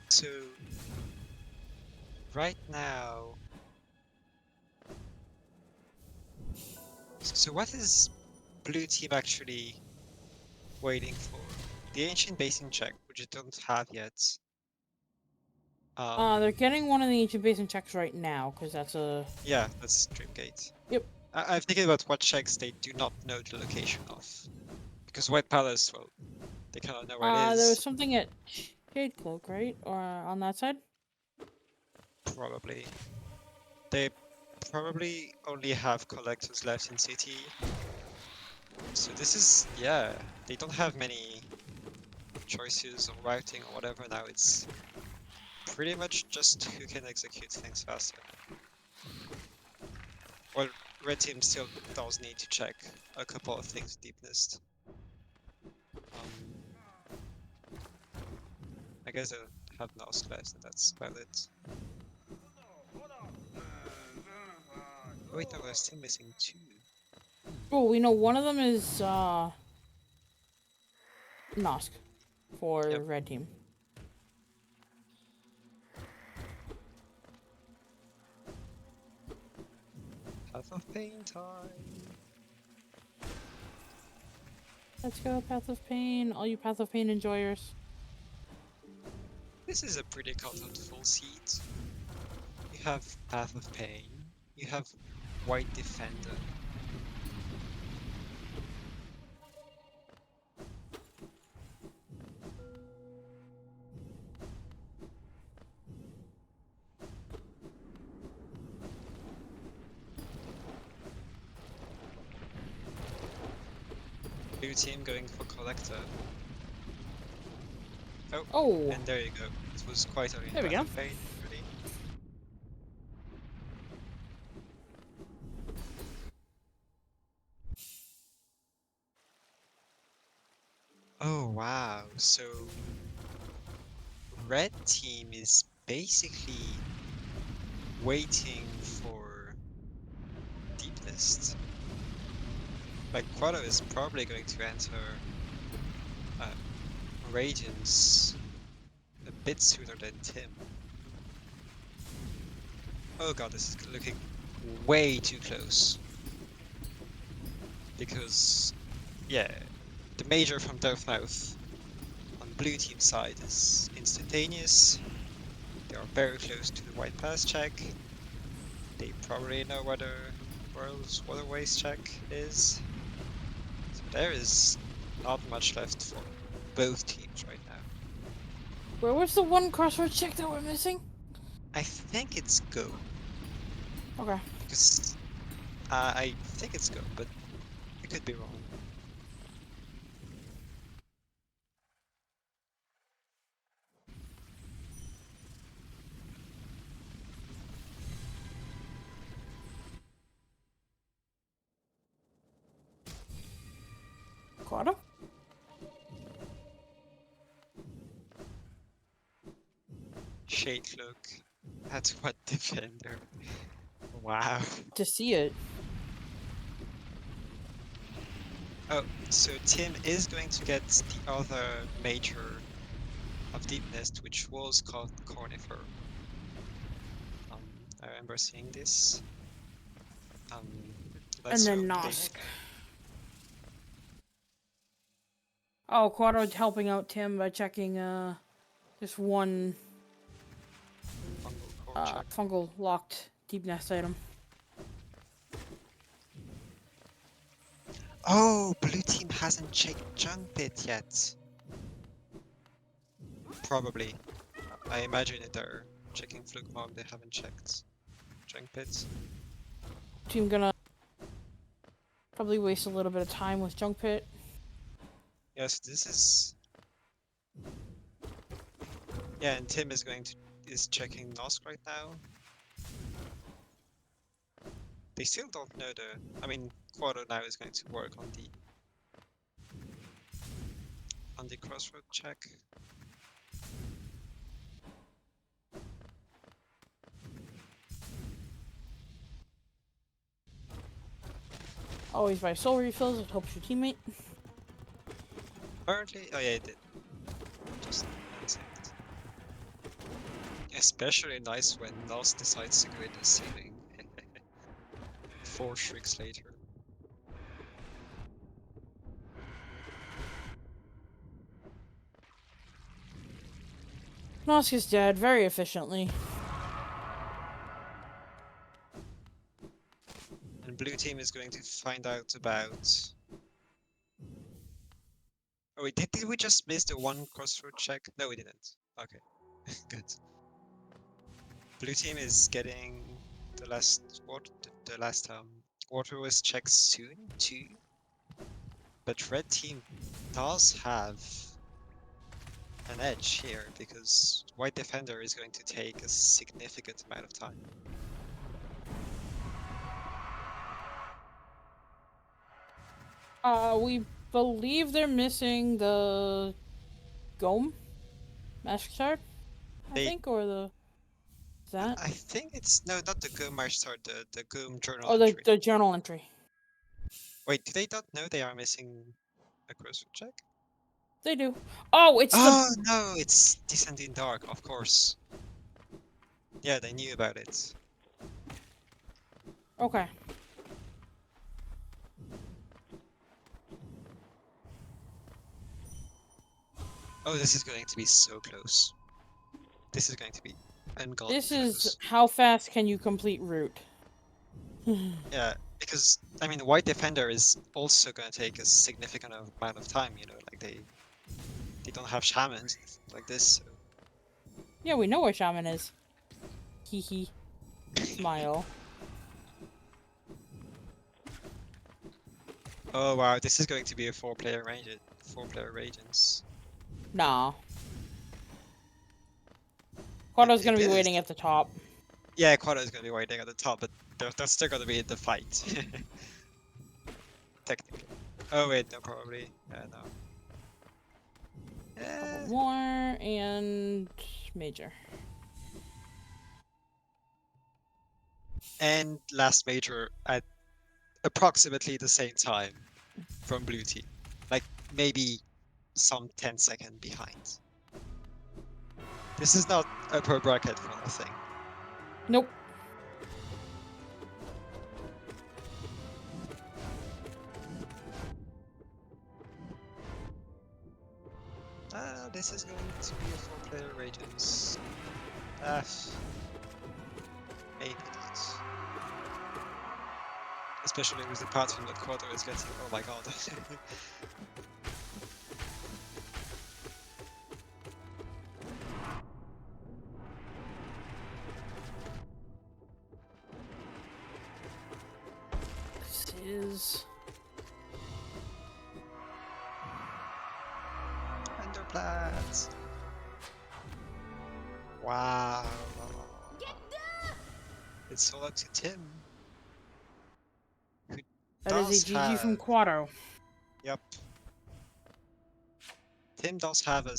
So right now, so what is blue team actually waiting for? The ancient basin check, which you don't have yet. They're getting one of the ancient basin checks right now, because that's a... Yeah, that's Dreamgate. Yep. I'm thinking about what checks they do not know the location of. Because White Palace, well, they kind of know where it There was is, something at Shade Cloak, right? Or on that side? probably. They probably only have collectors left in city. So this is, yeah, they don't have many choices or routing or whatever now. It's pretty much just who can execute things faster. Well, red team still does need to check a couple of things deepness. I guess I have Norse left, and that's about it. Oh, wait, no, we're still missing 2. Oh, we know one of them is Nosk for Yep. red team. Path of Pain time. Let's go, Path of Pain. All you Path of Pain enjoyers. This is a pretty content full seat. You have Path of Pain. You have White Defender. Blue team going for Collector. Oh, Oh, and there you go. It was quite a There we Path go. of Pain, really. Oh wow, so red team is basically waiting for deepness. Like Quado is probably going to enter Radiance a bit sooner than Tim. Oh god, this is looking way too close. Because, yeah, the major from Dartmouth on blue team side is instantaneous. They are very close to the White Pass check. They probably know where the World's Waterways check is. So there is not much left for both teams right now. where was the one crossroad check that we're missing? I think it's Go. Okay. Because I think it's Go, but I could be wrong. Quado? Shade Cloak. That's what defender. Wow. To see it. Oh, so Tim is going to get the other major of Deep Nest, which was called Cornifer. I remember seeing this. Let's And then hope they Nosk. Oh, Quado's helping out Tim by checking this one fungal core check. fungal locked deep nest item. Oh, blue team hasn't checked junk pit yet. Probably. I imagine it they're checking Fluke Mom, they haven't checked Junk Pit. Team gonna probably waste a little bit of time with Junk Pit. Yes, this is... Yeah, and Tim is checking Nosk right now. They still don't know I mean, Quado now is going to work on the crossroad check. Always buy soul refills, it helps your teammate. Apparently, oh yeah, it did. Just 1 second. Especially nice when Nos decides to go in the ceiling. 4 shrieks later. Nosk is dead very efficiently. And blue team is going to find out about... Oh wait, did we just miss the 1 crossroad check? No, we didn't. Okay, good. Blue team is getting the last water check soon too. But red team does have an edge here because white defender is going to take a significant amount of time. We believe they're missing the Gome Master Shard, I think, or the... Is that? I think it's no, not the Goom March Start, the Goom journal Oh, entry. the journal entry. Wait, do they not know they are missing a crossroad check? They do. Oh, it's Oh no, it's Descending Dark, of course. Yeah, they knew about it. the... Okay. Oh, this is going to be so close. This is going to be ungodly This close. is how fast can you complete route. Yeah, because I mean, white defender is also going to take a significant amount of time. You know, like they don't have shamans like this. So. Yeah, we know where Shaman is. Hee hee. Smile. Oh wow, this is going to be a 4-player Radiance. Nah. Quado's gonna be is. waiting at the top. Yeah, Quado is going to be waiting at the top, but they're still going to be in the fight. Technically. Oh wait, no, probably. No. Couple more, and... Major. And last major at approximately the same time from blue team. Like maybe some 10-second behind. This is not a per bracket for nothing. Nope. This is going to be a 4-player Radiance. Maybe not. Especially with the pattern that Quato is getting. Oh my god. This is... Underplats. Wow. It's all up to Tim. Who That is a GG from Quado. Yep. Tim does have a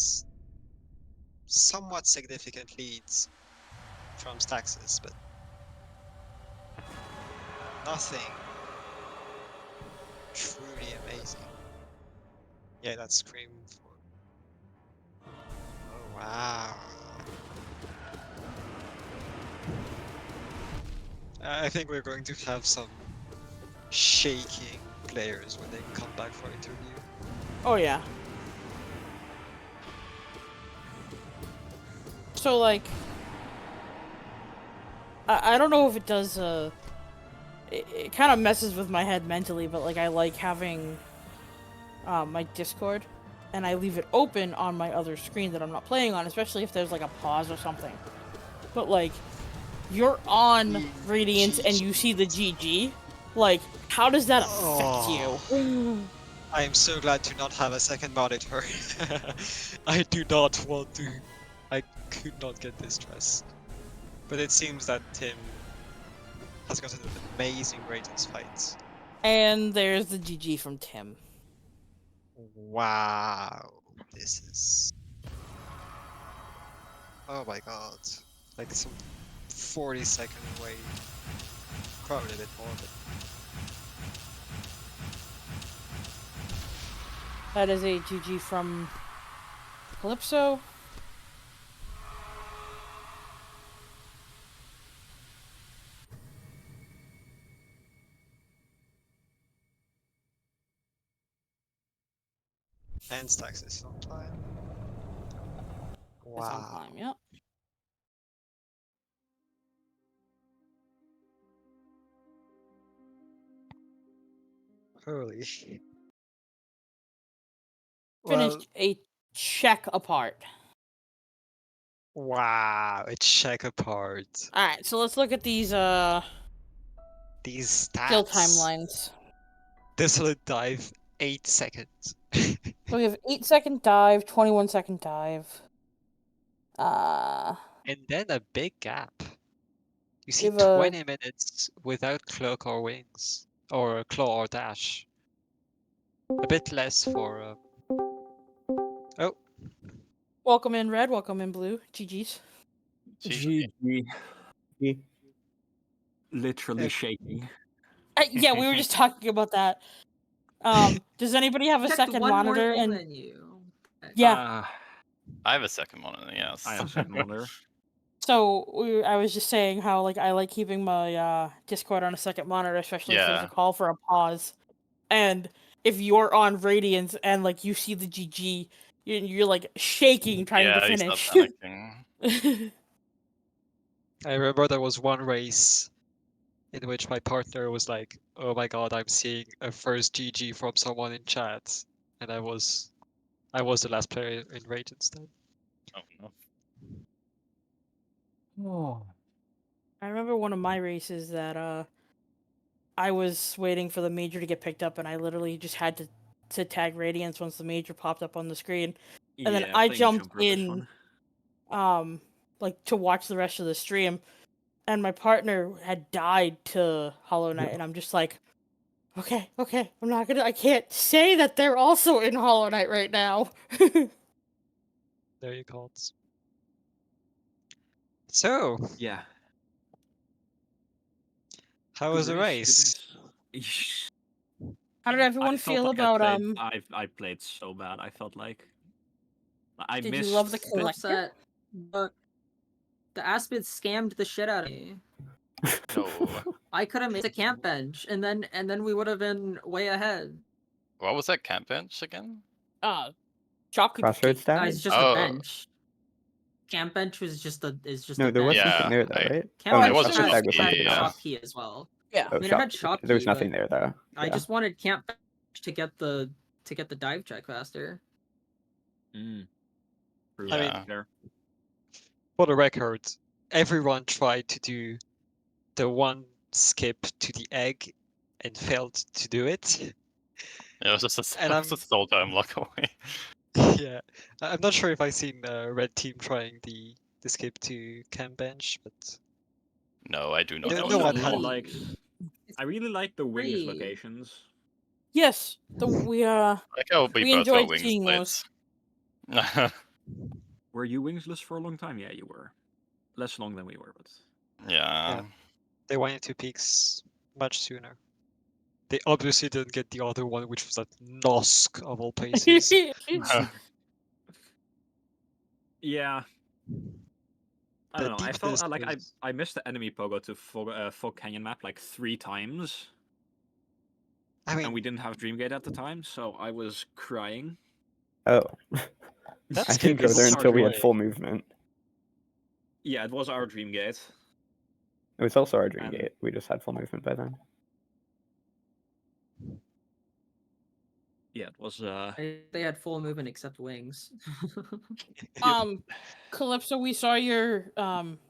somewhat significant leads from Staxis, but nothing truly amazing. Yeah, that's Scream for... Oh, wow. I think we're going to have some shaking players when they come back for interview. Oh, yeah. So, like... I don't know if it does, It kind of messes with my head mentally, but, like, I like having... my Discord and I leave it open on my other screen that I'm not playing on, especially if there's like a pause or something. But like, you're on Radiance and you see the GG, like, how does that affect you? I'm so glad to not have a second monitor. I do not want to. I could not get this stressed. But it seems that Tim has gotten an amazing Radiance fight. And there's the GG from Tim. Wow. This is... Oh my god. Like some 40-second away. Probably a bit more, but... That is a GG from Calypso. And Staxis on time. It's on Wow. time, yeah. Holy. Well, Finished a check apart. wow, a check apart. Alright, so let's look at these These skill stats. timelines. This will dive 8 seconds. So we have 8-second dive, 21-second dive. And then a big gap. You see Give a- 20 minutes without cloak or wings. Or claw or dash. A bit less for... Oh, Welcome in red, welcome in blue. GG's. GG. Literally Yeah. shaking. Yeah, we were just talking about that. Does anybody have a Checked second one monitor? more thing And than you. yeah, I have a second monitor, yes. I have a second monitor. so I was just saying how like I like keeping my Discord on a second monitor, especially if there's a Yeah. call for a pause. And if you're on Radiance and like you see the GG, you're like shaking trying to Yeah, he's not finish. panicking. I remember there was one race in which my partner was like, oh my god, I'm seeing a first GG from someone in chat. And I was the last player in Radiance then. Oh no. Oh. I remember one of my races that I was waiting for the major to get picked up, and I literally just had to tag Radiance once the major popped up on the screen, and then I playing jumped Jumper was in, fun. like to watch the rest of the stream, and my partner had died to Hollow Knight, and I'm just like, okay, I can't say that they're also in Hollow Knight right now. There you go. So, Yeah. how Good was the race? race. How did everyone I felt feel like about I played so bad. I felt like I Did missed. you love the I'm collector? upset, but the Aspid scammed the shit out of me. No. I could have made a camp bench, and then we would have been way ahead. What was that camp bench again? Shopkeeper Crossroads key. stat? It's just Oh. a bench. Camp bench was just a No, a there was bench. something Yeah, there though, I- right? Camp Oh, bench no, wasn't Shop has, Tag was key, something had yeah. else. shop key as well. Yeah. Oh, I mean, it shop, had shop there was key, nothing but there though. I Yeah. just wanted camp bench to get the dive check faster. True. I mean- There. For the record, everyone tried to do the one skip to the egg and failed to do it. It was just a, And it was just a soul time lock away. Yeah, I'm not sure if I've seen red team trying the skip to camp bench, but No, I do not No- know no that. one had- I really like the wings Free. locations. Yes, I like how we we both got enjoyed wings seeing plates. Were you wingsless for a long time? Yeah, you were. Less long than we were, but Yeah. they went into peaks much sooner. They obviously didn't get the other one, which was at Nosk of all places. yeah. I The don't know. I felt deepest like was- I missed the enemy pogo to Fog Canyon map like 3 times, I mean, and we didn't have Dreamgate at the time, so I was crying. Oh, that I skip didn't go is there until we had annoying. full movement. Yeah, it was our Dreamgate. It was also our dream And- gate. We just had full movement by then. Yeah, it was. They had full movement except wings. Calypso, we saw your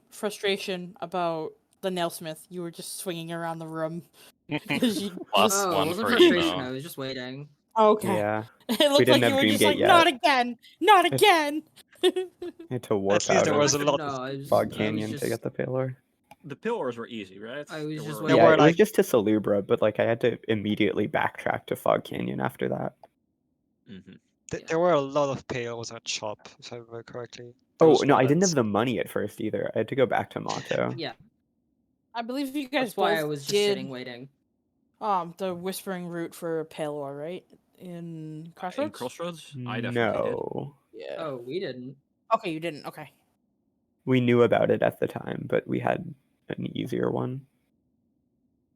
frustration about the nailsmith. You were just swinging around the room because you. Plus Oh, it one wasn't for frustration. I emo. was just waiting. Okay. Yeah. It looked didn't like you have were just Dreamgate like, yet. not again, not again. I had to warp At least out there of was a lot No, of I was, Fog I was Canyon to just, get the Paylor. The pillars were easy, right? I was There just were- There Yeah, were it was like just to Salubra, but like I had to immediately backtrack to Fog Canyon after that. Mhm. there were a lot of pails at shop, if I remember correctly. Oh Those no, were I didn't like have the money at first either. I had to go back to Motto. yeah. I believe you guys That's why both I was just did sitting waiting. the whispering route for Palor, right? In Crossroads? In Crossroads, I definitely did. No, Yeah. Oh, we didn't. Okay, you didn't. Okay. we knew about it at the time, but we had an easier one.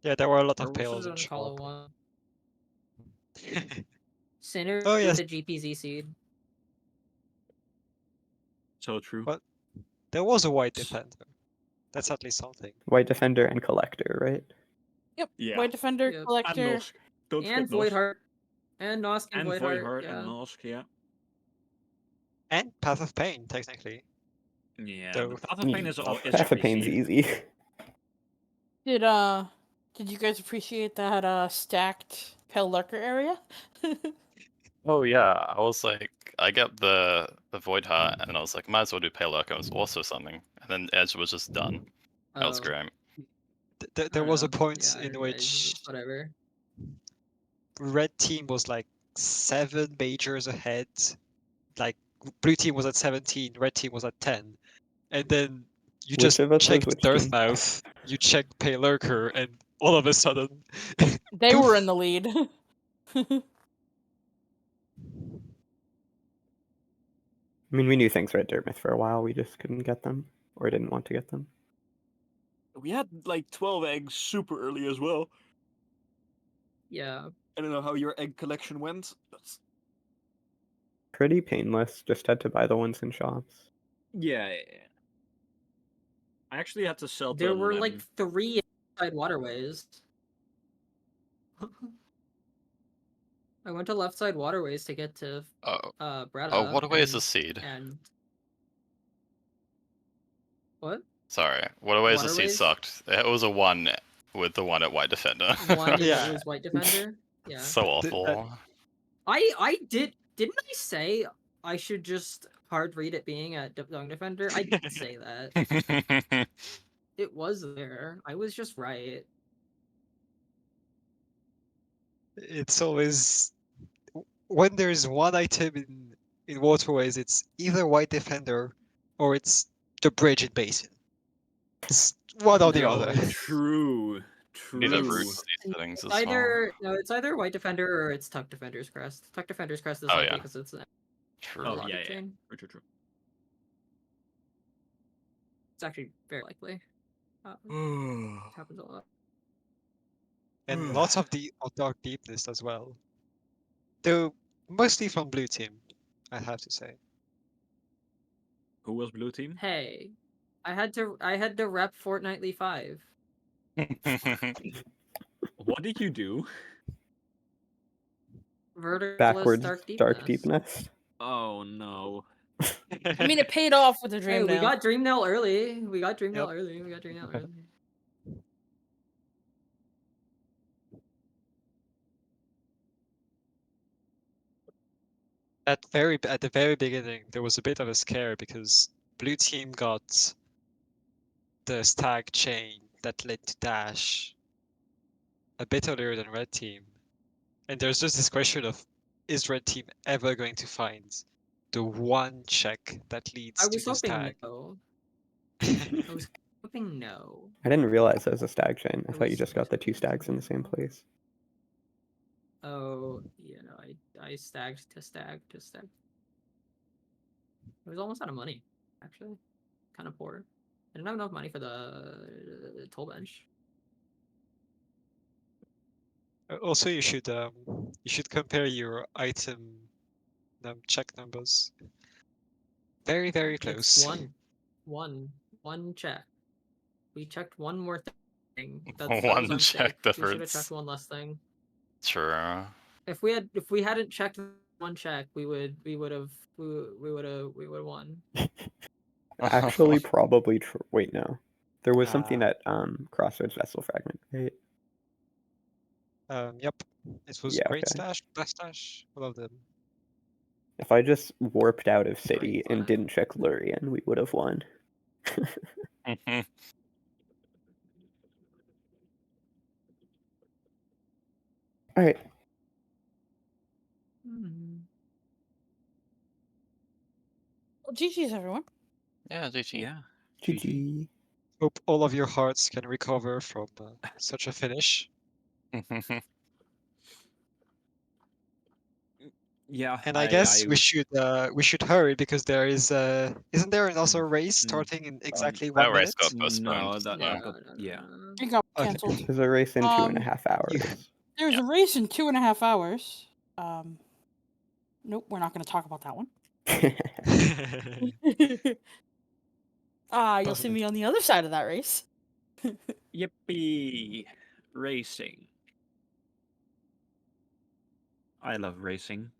yeah, there were a lot Or of we pails should've in done Hollow shop. one. Sinner Oh, yes. with the GPZ seed. So true. What? There was a white defender. That's at least something. White Defender and Collector, right? Yep. Yeah. White Defender, Yep. And Collector. Nosk. Don't And forget Nosk. Voidheart. And Nosk and, And Voidheart. Voidheart Yeah. and Nosk, yeah. And Path of Pain, technically. Yeah, Though- but Path of Pain is Path just of Pain's easy. easy. Did you guys appreciate that stacked Pale Lurker area? Oh yeah, I was like, I got the Void Heart, and I was like, might as well do Pale Lurker. It was also something, and then Edge was just done. That was Oh, great. There was a know. point Yeah, in it's which whatever. red team was like 7 majors ahead. Like blue team was at 17, red team was at 10. And then you Which just of us was checked which team? Dirtmouth, you checked Pale Lurker, and all of a sudden They were Poof. in the lead. I mean, we knew things were at Dartmouth for a while. We just couldn't get them, or didn't want to get them. We had like 12 eggs super early as well. Yeah. I don't know how your egg collection went. But... Pretty painless. Just had to buy the ones in shops. Yeah. I actually had to sell There to were 11. like 3 inside waterways. I went to left side waterways to get to Bretta. Oh, what away is and- the seed? And what? Sorry, what away is the seed Waterways? sucked. It was a 1 with the one at White Defender. One Yeah. it was White Defender. Yeah. So awful. I didn't I say I should just hard read it being at Young Defender? I did say that. It was there. I was just right. it's always when there's one item in waterways, it's either White Defender or it's the bridge in Basin. It's one or the No, other. it's- True. Need a True. root for these settings It's as well. either no, it's either White Defender or it's Tuck Defender's Crest. Tuck Defender's Crest is Oh, likely yeah. because it's a True. Oh, logic yeah. chain. True. It's actually very likely. True. Happens a lot. And lots of Dark Deepness as well. Though mostly from blue team, I have to say. Who was blue team? Hey, I had to rep Fortnightly 5. What did you do? Verticalist Backwards Dark Deepness. Oh no. I mean, it paid off with the Hey, Dream we Nail. got Dream Nail early. We got Dream Nail Yep. early. We got Dream Nail early. at the very beginning, there was a bit of a scare because blue team got the stag chain that led to dash a bit earlier than red team, and there's just this question of, is red team ever going to find the one check that leads I to was the hoping stag? no. I was hoping no. I didn't realize that was a stag chain. I I thought you was- just got the 2 stags in the same place. Oh, you know, I stagged to stag to stag. I was almost out of money, actually. Kind of poor. I didn't have enough money for the toll bench. Also, you should compare your item check numbers. Very close. It's one check. We checked one more thing. That One was our check mistake. We should have difference. checked one less thing. True. If we hadn't checked one check, we would have won. Actually, probably true. Wait, no. There was something Uh, at Crossroads Vessel Fragment, right? Yep. It was Yeah, Great okay. Stash, Best Stash, all of them. If I just warped out of Sorry, city and fine. didn't check Lurian, we would have won. All right. Well, GG's everyone. Yeah, GG. Yeah. GG. Hope all of your hearts can recover from such a finish. Yeah. And I guess we should hurry because there is isn't there another race starting in exactly That 1 race minute? got postponed. No, that Yeah. got yeah. It got Okay. cancelled. There's a race in 2.5 hours. There's a race in 2.5 hours. Nope, we're not going to talk about that one. You'll see me on the other side of that race. Yippee! Racing. I love racing.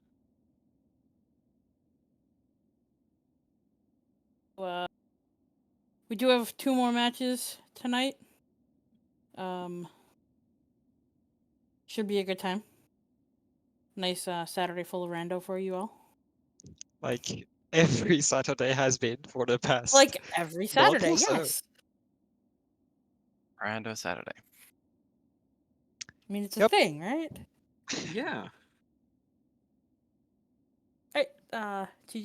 We do have 2 more matches tonight. Should be a good time. Nice Saturday full of rando for you all. Like every Saturday has been for the past. Like every month Saturday, or so. yes. Rando Saturday. I mean, it's a Yep. thing, right? Yeah. Alright, GG.